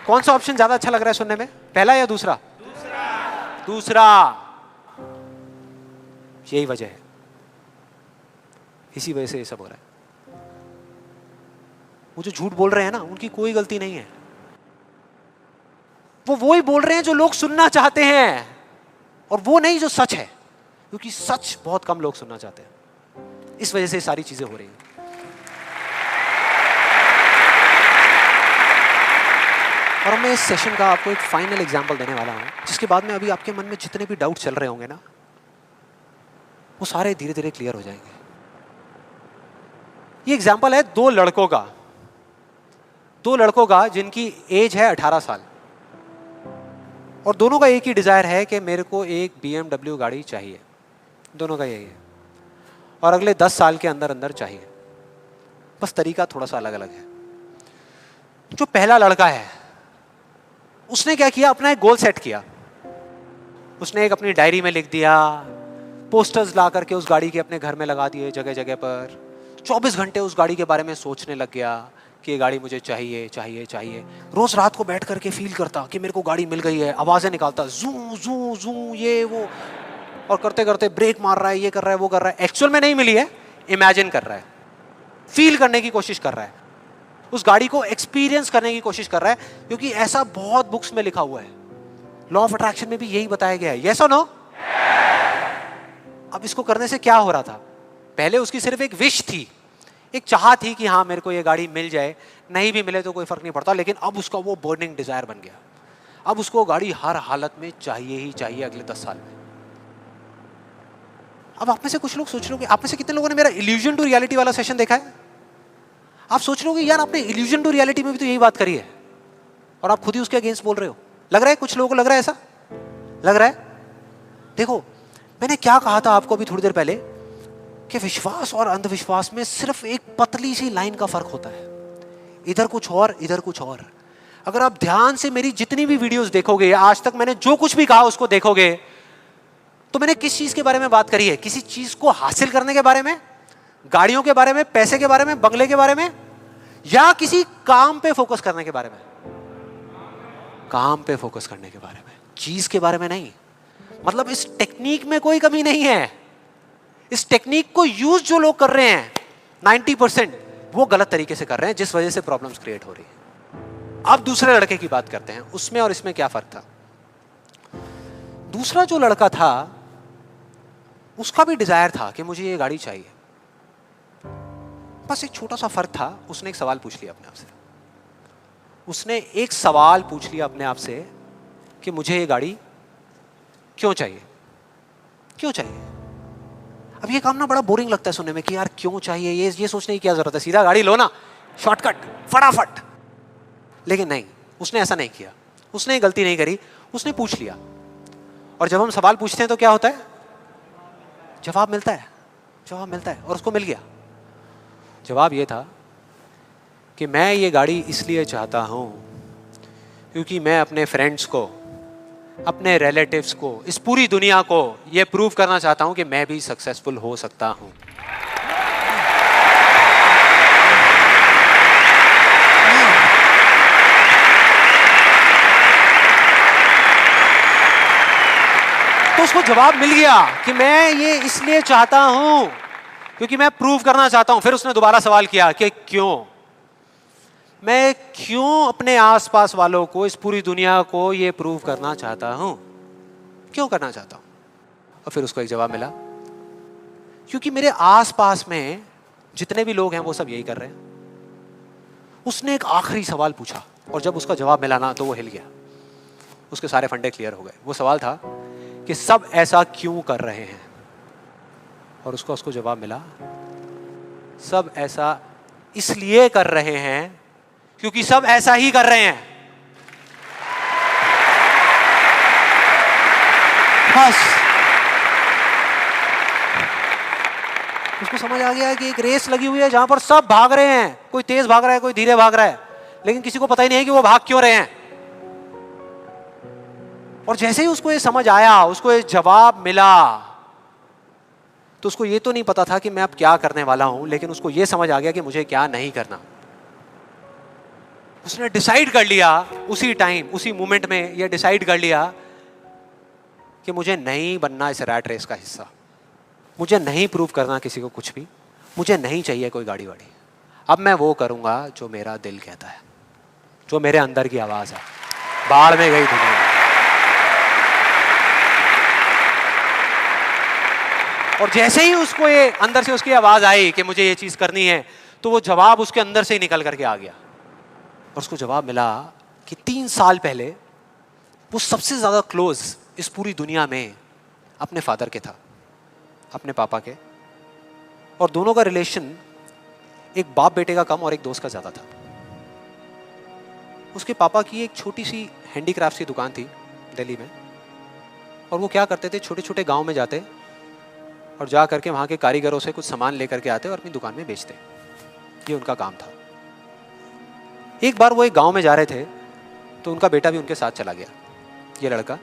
कौन सा ऑप्शन ज्यादा अच्छा लग रहा है सुनने में, पहला या दूसरा? दूसरा। यही वजह है, इसी वजह से ये सब हो रहा है। वो जो झूठ बोल रहे हैं ना, उनकी कोई गलती नहीं है, वो ही बोल रहे हैं जो लोग सुनना चाहते हैं, और वो नहीं जो सच है, क्योंकि सच बहुत कम लोग सुनना चाहते हैं। इस वजह से सारी चीजें हो रही हैं। और मैं इस सेशन का आपको एक फाइनल एग्जांपल देने वाला हूं, जिसके बाद में अभी आपके मन में जितने भी डाउट चल रहे होंगे ना, वो सारे धीरे धीरे क्लियर हो जाएंगे। ये एग्जांपल है 2 लड़कों का, 2 लड़कों का जिनकी एज है 18 साल, और दोनों का एक ही डिजायर है कि मेरे को एक BMW गाड़ी चाहिए। दोनों का यही है, और अगले 10 साल के अंदर अंदर चाहिए, बस तरीका थोड़ा सा अलग अलग है। जो पहला लड़का है उसने क्या किया, अपना एक गोल सेट किया। उसने एक अपनी डायरी में लिख दिया, पोस्टर्स ला करके उस गाड़ी के अपने घर में लगा दिए जगह जगह पर। 24 घंटे उस गाड़ी के बारे में सोचने लग गया कि ये गाड़ी मुझे चाहिए चाहिए चाहिए। रोज रात को बैठ करके फील करता कि मेरे को गाड़ी मिल गई है, आवाजें निकालता, जू जू जू ये वो, और करते करते ब्रेक मार रहा है, ये कर रहा है, वो कर रहा है। एक्चुअल में नहीं मिली है, इमेजिन कर रहा है, फील करने की कोशिश कर रहा है, उस गाड़ी को एक्सपीरियंस करने की कोशिश कर रहा है, क्योंकि ऐसा बहुत बुक्स में लिखा हुआ है। लॉ ऑफ अट्रैक्शन में भी यही बताया गया है। यस और नो? अब इसको करने से क्या हो रहा था? पहले उसकी सिर्फ एक विश थी, एक चाह थी कि हाँ मेरे को ये गाड़ी मिल जाए, नहीं भी मिले तो कोई फर्क नहीं पड़ता, लेकिन अब उसका वो बर्निंग डिजायर बन गया। अब उसको गाड़ी हर हालत में चाहिए ही चाहिए अगले 10 साल में। अब आप में से कुछ लोग सोच रहे हो, आप में से कितने लोगों ने मेरा इल्यूजन टू रियलिटी वाला सेशन देखा है? आप सोच रहे हो कि यार आपने इल्यूजन टू रियलिटी में भी तो यही बात करी है, और आप खुद ही उसके अगेंस्ट बोल रहे हो। लग रहा है कुछ लोगों को, लग रहा है ऐसा लग रहा है। देखो मैंने क्या कहा था आपको अभी थोड़ी देर पहले, कि विश्वास और अंधविश्वास में सिर्फ एक पतली सी लाइन का फर्क होता है, इधर कुछ और इधर कुछ और। अगर आप ध्यान से मेरी जितनी भी वीडियोस देखोगे, आज तक मैंने जो कुछ भी कहा उसको देखोगे, तो मैंने किस चीज के बारे में बात करी है? किसी चीज को हासिल करने के बारे में, गाड़ियों के बारे में, पैसे के बारे में, बंगले के बारे में, या किसी काम पे फोकस करने के बारे में? काम पे फोकस करने के बारे में, चीज के बारे में नहीं। मतलब इस टेक्निक में कोई कमी नहीं है। इस टेक्निक को यूज जो लोग कर रहे हैं 90% वो गलत तरीके से कर रहे हैं, जिस वजह से प्रॉब्लम्स क्रिएट हो रही है। अब दूसरे लड़के की बात करते हैं, उसमें और इसमें क्या फर्क था। दूसरा जो लड़का था उसका भी डिजायर था कि मुझे ये गाड़ी चाहिए, बस एक छोटा सा फर्क था। उसने एक सवाल पूछ लिया अपने आप से, उसने एक सवाल पूछ लिया अपने आप से कि मुझे ये गाड़ी क्यों चाहिए, क्यों चाहिए। अब ये काम ना बड़ा बोरिंग लगता है सुनने में कि यार क्यों चाहिए, ये सोचने की क्या जरूरत है, सीधा गाड़ी लो ना, शॉर्टकट फटाफट। लेकिन नहीं, उसने ऐसा नहीं किया, उसने गलती नहीं करी, उसने पूछ लिया। और जब हम सवाल पूछते हैं तो क्या होता है, जवाब मिलता है, जवाब मिलता है, और उसको मिल गया। जवाब ये था कि मैं ये गाड़ी इसलिए चाहता हूँ क्योंकि मैं अपने फ्रेंड्स को, अपने रिलेटिव्स को, इस पूरी दुनिया को ये प्रूव करना चाहता हूँ कि मैं भी सक्सेसफुल हो सकता हूँ। तो उसको जवाब मिल गया कि मैं ये इसलिए चाहता हूं क्योंकि मैं प्रूव करना चाहता हूं। फिर उसने दोबारा सवाल किया कि क्यों, मैं क्यों अपने आसपास वालों को, इस पूरी दुनिया को ये प्रूव करना चाहता हूं, क्यों करना चाहता हूं? और फिर उसको एक जवाब मिला, क्योंकि मेरे आसपास में जितने भी लोग हैं वो सब यही कर रहे हैं। उसने एक आखिरी सवाल पूछा और जब उसका जवाब मिला ना तो वो हिल गया, उसके सारे फंडे क्लियर हो गए। वो सवाल था कि सब ऐसा क्यों कर रहे हैं, और उसको जवाब मिला, सब ऐसा इसलिए कर रहे हैं क्योंकि सब ऐसा ही कर रहे हैं। बस उसको समझ आ गया कि एक रेस लगी हुई है जहां पर सब भाग रहे हैं, कोई तेज भाग रहा है, कोई धीरे भाग रहा है, लेकिन किसी को पता ही नहीं है कि वो भाग क्यों रहे हैं। और जैसे ही उसको ये समझ आया, उसको ये जवाब मिला, तो उसको ये तो नहीं पता था कि मैं अब क्या करने वाला हूं, लेकिन उसको ये समझ आ गया कि मुझे क्या नहीं करना। उसने डिसाइड कर लिया उसी टाइम, उसी मोमेंट में ये डिसाइड कर लिया कि मुझे नहीं बनना इस रैट रेस का हिस्सा, मुझे नहीं प्रूव करना किसी को कुछ भी, मुझे नहीं चाहिए कोई गाड़ी वाड़ी। अब मैं वो करूंगा जो मेरा दिल कहता है, जो मेरे अंदर की आवाज है। बाढ़ में गई दुनिया। और जैसे ही उसको ये अंदर से उसकी आवाज आई कि मुझे ये चीज करनी है, तो वो जवाब उसके अंदर से ही निकल करके आ गया। और उसको जवाब मिला कि 3 साल पहले वो सबसे ज्यादा क्लोज इस पूरी दुनिया में अपने फादर के था, अपने पापा के, और दोनों का रिलेशन एक बाप बेटे का कम और एक दोस्त का ज्यादा था। उसके पापा की एक छोटी सी हैंडीक्राफ्ट की दुकान थी दिल्ली में, और वो क्या करते थे, छोटे छोटे गांव में जाते और जा करके वहाँ के कारीगरों से कुछ सामान लेकर के आते और अपनी दुकान में बेचते। ये उनका काम था। एक बार वो एक गांव में जा रहे थे तो उनका बेटा भी उनके साथ चला गया। ये लड़का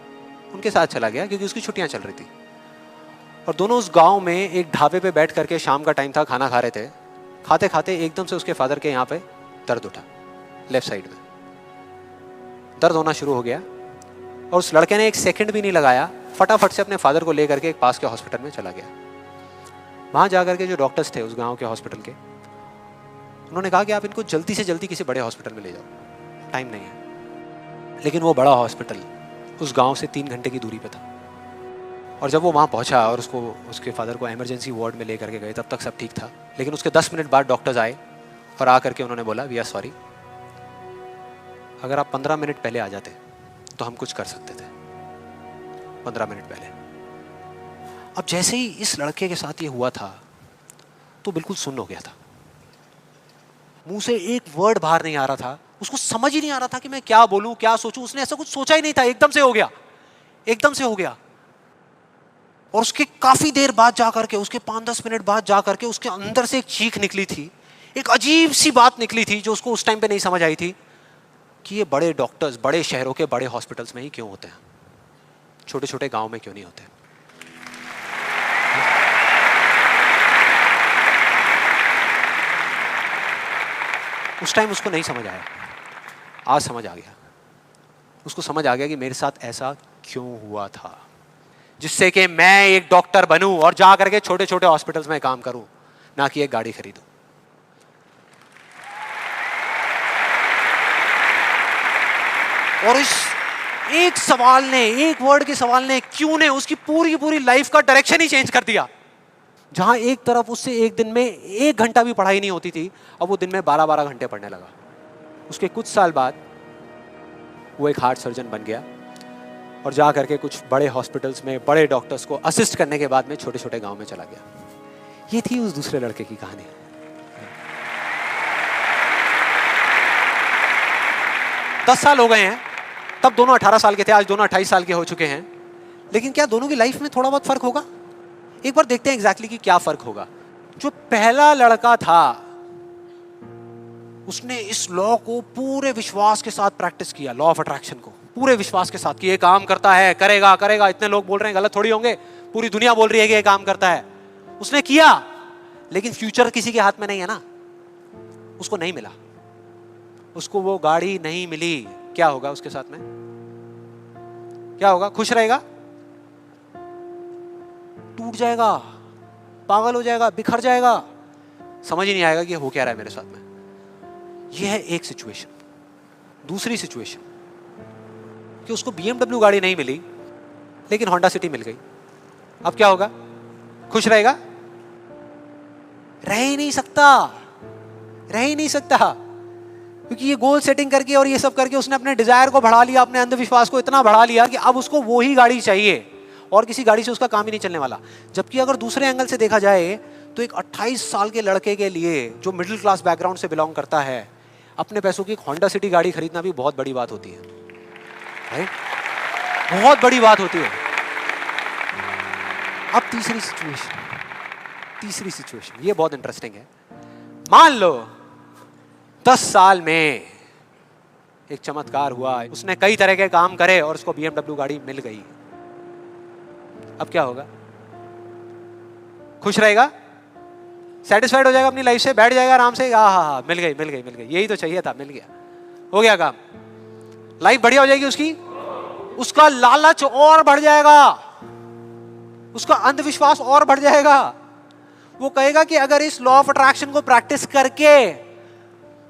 उनके साथ चला गया क्योंकि उसकी छुट्टियां चल रही थी, और दोनों उस गांव में एक ढाबे पे बैठ करके, शाम का टाइम था, खाना खा रहे थे। खाते खाते एकदम से उसके फादर के यहाँ पे दर्द उठा, लेफ्ट साइड में दर्द होना शुरू हो गया, और उस लड़के ने एक सेकंड भी नहीं लगाया, फटाफट से अपने फादर को लेकर के एक पास के हॉस्पिटल में चला गया। वहां जाकर के जो डॉक्टर्स थे उस गांव के हॉस्पिटल के, उन्होंने कहा कि आप इनको जल्दी से जल्दी किसी बड़े हॉस्पिटल में ले जाओ, टाइम नहीं है। लेकिन वो बड़ा हॉस्पिटल उस गांव से 3 घंटे की दूरी पे था। और जब वो वहां पहुंचा और उसको, उसके फादर को इमरजेंसी वार्ड में लेकर के गए, तब तक सब ठीक था। लेकिन उसके 10 मिनट बाद डॉक्टर्स आए और आकर के उन्होंने बोला, वी आर सॉरी, अगर आप 15 मिनट पहले आ जाते तो हम कुछ कर सकते थे। 15 मिनट पहले। अब जैसे ही इस लड़के के साथ ये हुआ था तो बिल्कुल सुन्न हो गया था, मुंह से एक वर्ड बाहर नहीं आ रहा था, उसको समझ ही नहीं आ रहा था कि मैं क्या बोलूं, क्या सोचूं। उसने ऐसा कुछ सोचा ही नहीं था, एकदम से हो गया, एकदम से हो गया। और उसके काफी देर बाद जाकर के, उसके 5-10 मिनट बाद जाकर के उसके अंदर से एक चीख निकली थी, एक अजीब सी बात निकली थी जो उसको उस टाइम पे नहीं समझ आई थी कि ये बड़े डॉक्टर्स बड़े शहरों के बड़े हॉस्पिटल्स में ही क्यों होते हैं, छोटे छोटे गांव में क्यों नहीं होते। उस टाइम उसको नहीं समझ आया, आज समझ आ गया। उसको समझ आ गया कि मेरे साथ ऐसा क्यों हुआ था, जिससे कि मैं एक डॉक्टर बनूं और जा करके छोटे छोटे हॉस्पिटल्स में काम करूं, ना कि एक गाड़ी खरीदूं। और इस एक सवाल ने, एक वर्ड के सवाल ने, क्यों ने, उसकी पूरी पूरी लाइफ का डायरेक्शन ही चेंज कर दिया। जहां एक तरफ उससे एक दिन में 1 घंटा भी पढ़ाई नहीं होती थी, अब वो दिन में 12-12 घंटे पढ़ने लगा। उसके कुछ साल बाद वो एक हार्ट सर्जन बन गया और जा करके कुछ बड़े हॉस्पिटल्स में बड़े डॉक्टर्स को असिस्ट करने के बाद में छोटे छोटे गांव में चला गया। ये थी उस दूसरे लड़के की कहानी। 10 साल हो गए हैं, तब दोनों 18 साल के थे, आज दोनों 28 साल के हो चुके हैं। लेकिन क्या दोनों की लाइफ में थोड़ा बहुत फर्क होगा? एक बार देखते हैं एग्जैक्टली कि क्या फर्क होगा। जो पहला लड़का था उसने इस लॉ को पूरे विश्वास के साथ प्रैक्टिस किया, लॉ ऑफ अट्रैक्शन को पूरे विश्वास के साथ कि ये काम करता है, करेगा करेगा, इतने लोग बोल रहे हैं गलत थोड़ी होंगे, पूरी दुनिया बोल रही है कि ये काम करता है। उसने किया, लेकिन फ्यूचर किसी के हाथ में नहीं है ना, उसको नहीं मिला, उसको वो गाड़ी नहीं मिली। क्या होगा उसके साथ में? क्या होगा? खुश रहेगा? टूट जाएगा, पागल हो जाएगा, बिखर जाएगा, समझ ही नहीं आएगा कि हो क्या रहा है मेरे साथ में। यह है एक सिचुएशन। दूसरी सिचुएशन कि उसको BMW गाड़ी नहीं मिली लेकिन होंडा सिटी मिल गई। अब क्या होगा? खुश रहेगा? रह ही नहीं सकता, रह ही नहीं सकता, क्योंकि ये गोल सेटिंग करके और ये सब करके उसने अपने डिजायर को बढ़ा लिया, अपने अंधविश्वास को इतना बढ़ा लिया कि अब उसको वो ही गाड़ी चाहिए और किसी गाड़ी से उसका काम ही नहीं चलने वाला। जबकि अगर दूसरे एंगल से देखा जाए तो एक 28 साल के लड़के के लिए जो मिडिल क्लास बैकग्राउंड से बिलोंग करता है, अपने पैसों की एक होंडा सिटी गाड़ी खरीदना भी बहुत बड़ी बात होती है, राइट? बहुत बड़ी बात होती है। अब तीसरी सिचुएशन ये बहुत इंटरेस्टिंग है। मान लो 10 साल में एक चमत्कार हुआ, उसने कई तरह के काम करे और उसको BMW गाड़ी मिल गई। अब क्या होगा? खुश रहेगा? सेटिस्फाइड हो जाएगा अपनी लाइफ से, बैठ जाएगा आराम से, हाँ, मिल गई, यही तो चाहिए था, मिल गया, हो गया काम, लाइफ बढ़िया हो जाएगी उसकी। उसका लालच और बढ़ जाएगा, उसका अंधविश्वास और बढ़ जाएगा। वो कहेगा कि अगर इस लॉ ऑफ अट्रैक्शन को प्रैक्टिस करके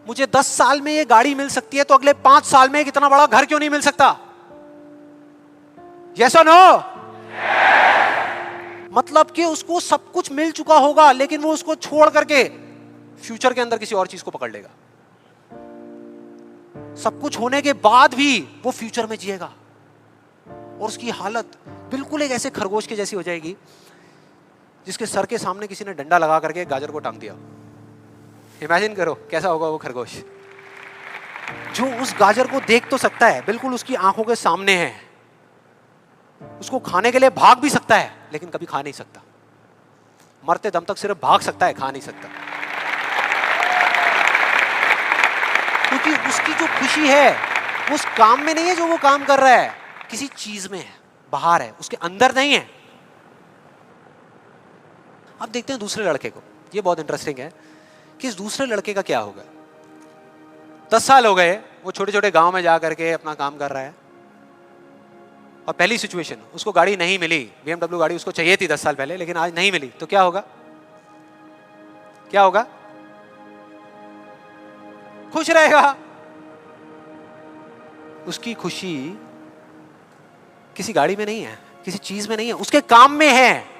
मुझे 10 साल में ये गाड़ी मिल सकती है तो अगले 5 साल में एक इतना बड़ा घर क्यों नहीं मिल सकता? यस और नो? मतलब कि उसको सब कुछ मिल चुका होगा लेकिन वो उसको छोड़ करके फ्यूचर के अंदर किसी और चीज को पकड़ लेगा। सब कुछ होने के बाद भी वो फ्यूचर में जिएगा और उसकी हालत बिल्कुल एक ऐसे खरगोश के जैसी हो जाएगी जिसके सर के सामने किसी ने डंडा लगा करके गाजर को टांग दिया। इमेजिन करो कैसा होगा वो खरगोश, जो उस गाजर को देख तो सकता है, बिल्कुल उसकी आंखों के सामने है, उसको खाने के लिए भाग भी सकता है लेकिन कभी खा नहीं सकता, मरते दम तक सिर्फ भाग सकता है, खा नहीं सकता। क्योंकि उसकी जो खुशी है वो उस काम में नहीं है जो वो काम कर रहा है, किसी चीज में है, बाहर है, उसके अंदर नहीं है। अब देखते हैं दूसरे लड़के को। ये बहुत इंटरेस्टिंग है कि इस दूसरे लड़के का क्या होगा। 10 साल हो गए, वो छोटे छोटे गांव में जा करके अपना काम कर रहा है और पहली सिचुएशन, उसको गाड़ी नहीं मिली, BMW गाड़ी उसको चाहिए थी 10 साल पहले लेकिन आज नहीं मिली, तो क्या होगा? क्या होगा? खुश रहेगा। उसकी खुशी किसी गाड़ी में नहीं है, किसी चीज में नहीं है, उसके काम में है।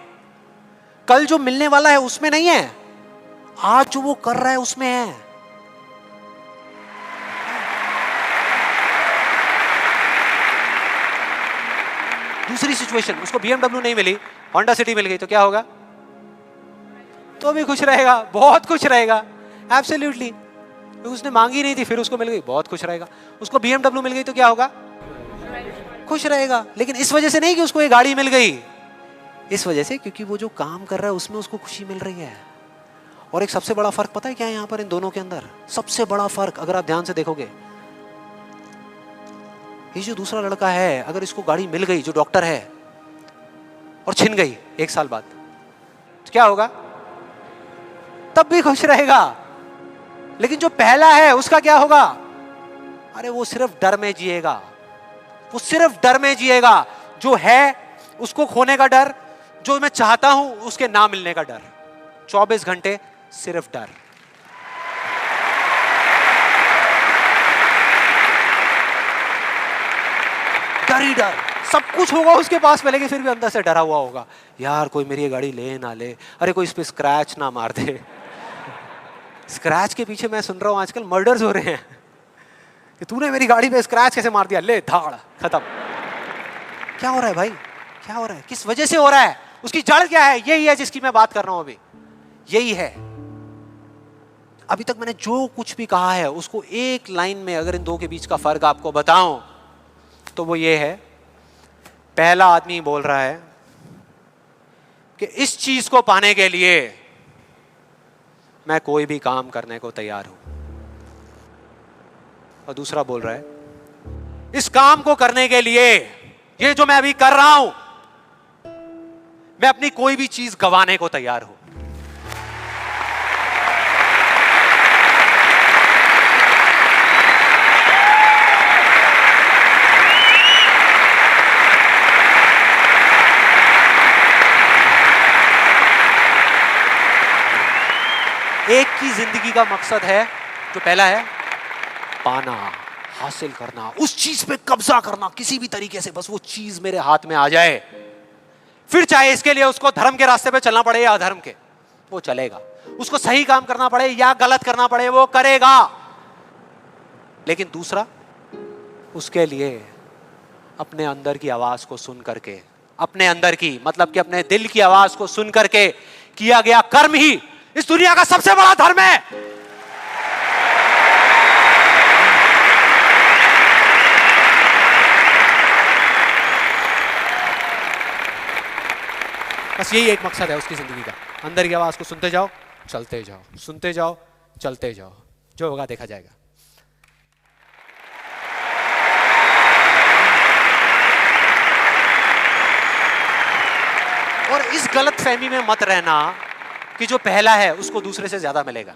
कल जो मिलने वाला है उसमें नहीं है, आज जो वो कर रहा है उसमें है। दूसरी सिचुएशन, उसको BMW नहीं मिली, होंडा सिटी मिल गई, तो क्या होगा? तो भी खुश रहेगा, बहुत खुश रहेगा, एब्सोल्युटली। उसने मांगी नहीं थी, फिर उसको मिल गई, बहुत खुश रहेगा। उसको BMW मिल गई तो क्या होगा? खुश रहेगा। लेकिन इस वजह से नहीं कि उसको ये गाड़ी मिल गई, इस वजह से क्योंकि वो जो काम कर रहा है उसमें उसको खुशी मिल रही है। और एक सबसे बड़ा फर्क पता है क्या है यहां पर इन दोनों के अंदर? सबसे बड़ा फर्क अगर आप ध्यान से देखोगे, ये जो दूसरा लड़का है, अगर इसको गाड़ी मिल गई, जो डॉक्टर है, और छिन गई 1 साल बाद, तो क्या होगा? तब भी खुश रहेगा। लेकिन जो पहला है उसका क्या होगा? अरे वो सिर्फ डर में जिएगा, वो सिर्फ डर में जिएगा। जो है उसको खोने का डर, जो मैं चाहता हूं उसके ना मिलने का डर, 24 घंटे सिर्फ डर। डर ही डर, सब कुछ होगा उसके पास में लेकिन फिर भी अंदर से डरा हुआ होगा, यार कोई मेरी गाड़ी ले ना ले, अरे कोई इस पे स्क्रैच ना मार दे। स्क्रैच के पीछे मैं सुन रहा हूं आजकल मर्डर्स हो रहे हैं कि तूने मेरी गाड़ी पे स्क्रैच कैसे मार दिया, ले धाड़, खत्म। क्या हो रहा है भाई? क्या हो रहा है? किस वजह से हो रहा है? उसकी जड़ क्या है? यही है जिसकी मैं बात कर रहा हूं अभी, यही है। अभी तक मैंने जो कुछ भी कहा है उसको एक लाइन में अगर इन दो के बीच का फर्क आपको बताऊं तो वो ये है, पहला आदमी बोल रहा है कि इस चीज को पाने के लिए मैं कोई भी काम करने को तैयार हूं। और दूसरा बोल रहा है, इस काम को करने के लिए, ये जो मैं अभी कर रहा हूं, मैं अपनी कोई भी चीज गंवाने को तैयार हूं। एक की जिंदगी का मकसद है, जो पहला है पाना, हासिल करना, उस चीज पे कब्जा करना किसी भी तरीके से, बस वो चीज मेरे हाथ में आ जाए। फिर चाहे इसके लिए उसको धर्म के रास्ते पे चलना पड़े या अधर्म के, वो चलेगा। उसको सही काम करना पड़े या गलत करना पड़े, वो करेगा। लेकिन दूसरा, उसके लिए अपने अंदर की आवाज को सुन करके, अपने अंदर की मतलब कि अपने दिल की आवाज को सुन करके किया गया कर्म ही इस दुनिया का सबसे बड़ा धर्म है। बस यही एक मकसद है उसकी जिंदगी का, अंदर की आवाज को सुनते जाओ, चलते जाओ, सुनते जाओ, चलते जाओ, जो होगा देखा जाएगा। और इस गलत फहमी में मत रहना कि जो पहला है उसको दूसरे से ज्यादा मिलेगा,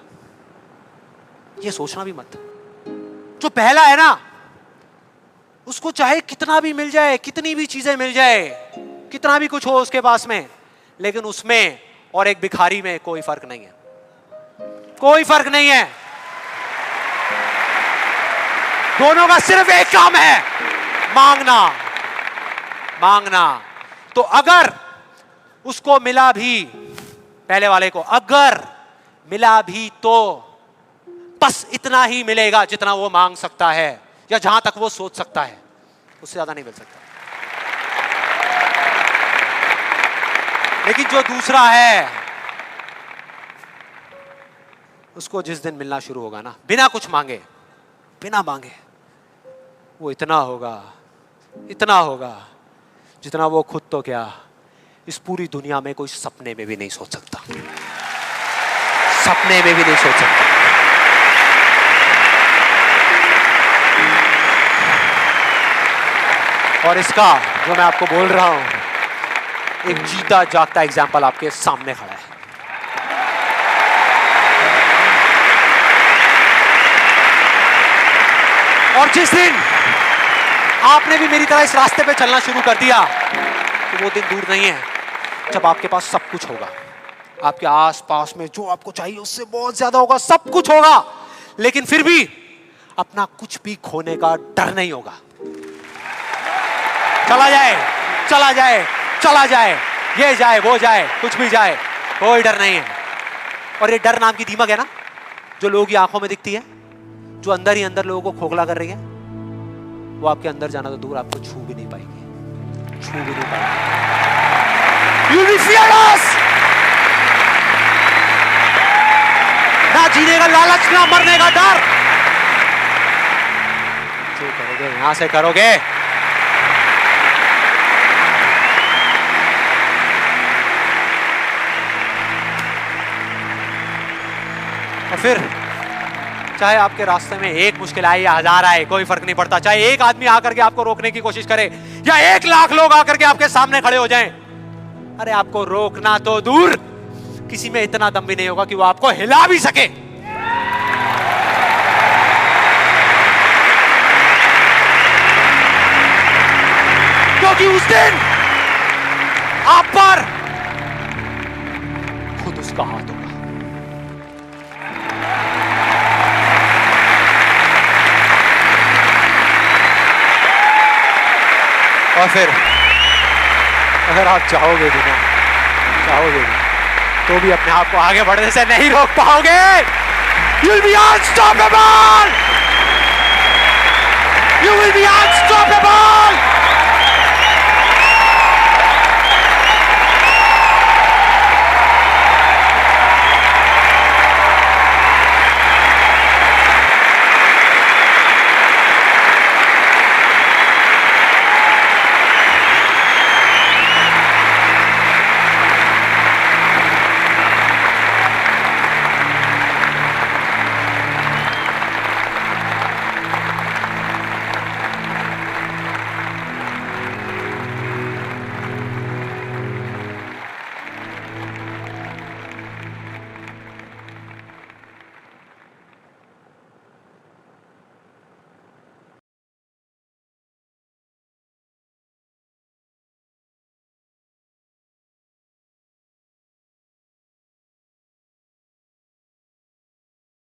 ये सोचना भी मत। जो पहला है ना, उसको चाहे कितना भी मिल जाए, कितनी भी चीजें मिल जाए, कितना भी कुछ हो उसके पास में, लेकिन उसमें और एक भिखारी में कोई फर्क नहीं है, कोई फर्क नहीं है। दोनों का सिर्फ एक काम है, मांगना, मांगना। तो अगर उसको मिला भी, पहले वाले को अगर मिला भी, तो बस इतना ही मिलेगा जितना वो मांग सकता है या जहां तक वो सोच सकता है, उससे ज्यादा नहीं मिल सकता। लेकिन जो दूसरा है, उसको जिस दिन मिलना शुरू होगा ना, बिना कुछ मांगे, बिना मांगे, वो इतना होगा, इतना होगा जितना वो खुद तो क्या, इस पूरी दुनिया में कोई सपने में भी नहीं सोच सकता, सपने में भी नहीं सोच सकता। और इसका जो मैं आपको बोल रहा हूं, एक जीता जागता एग्जाम्पल आपके सामने खड़ा है। और जिस दिन आपने भी मेरी तरह इस रास्ते पे चलना शुरू कर दिया, तो वो दिन दूर नहीं है जब आपके पास सब कुछ होगा, आपके आसपास में जो आपको चाहिए उससे बहुत ज्यादा होगा, सब कुछ होगा, लेकिन फिर भी अपना कुछ भी खोने का डर नहीं होगा। चला जाए, चला जाए, चला जाए, ये जाए, वो जाए, कुछ भी जाए, कोई डर नहीं है। और ये डर नाम की दीमक है ना, जो लोगों की आंखों में दिखती है, जो अंदर ही अंदर लोगों को खोखला कर रही है, वो आपके अंदर जाना तो दूर, आपको छू भी नहीं पाएगी, छू भी नहीं पाएगी। You'll be fearless! ना जीने का लालच, ना मरने का डर। जो करोगे यहां से करोगे। और फिर चाहे आपके रास्ते में एक मुश्किल आए या हजार आए, कोई फर्क नहीं पड़ता। चाहे एक आदमी आकर के आपको रोकने की कोशिश करे या 1 लाख लोग आकर के आपके सामने खड़े हो जाएं, अरे आपको रोकना तो दूर, किसी में इतना दम भी नहीं होगा कि वो आपको हिला भी सके। क्योंकि उस दिन आप पर खुद उसका हाथ होगा। और फिर अगर आप चाहोगे भी ना, चाहोगे भी, तो भी अपने आप को आगे बढ़ने से नहीं रोक पाओगे। You'll be unstoppable! You will be unstoppable!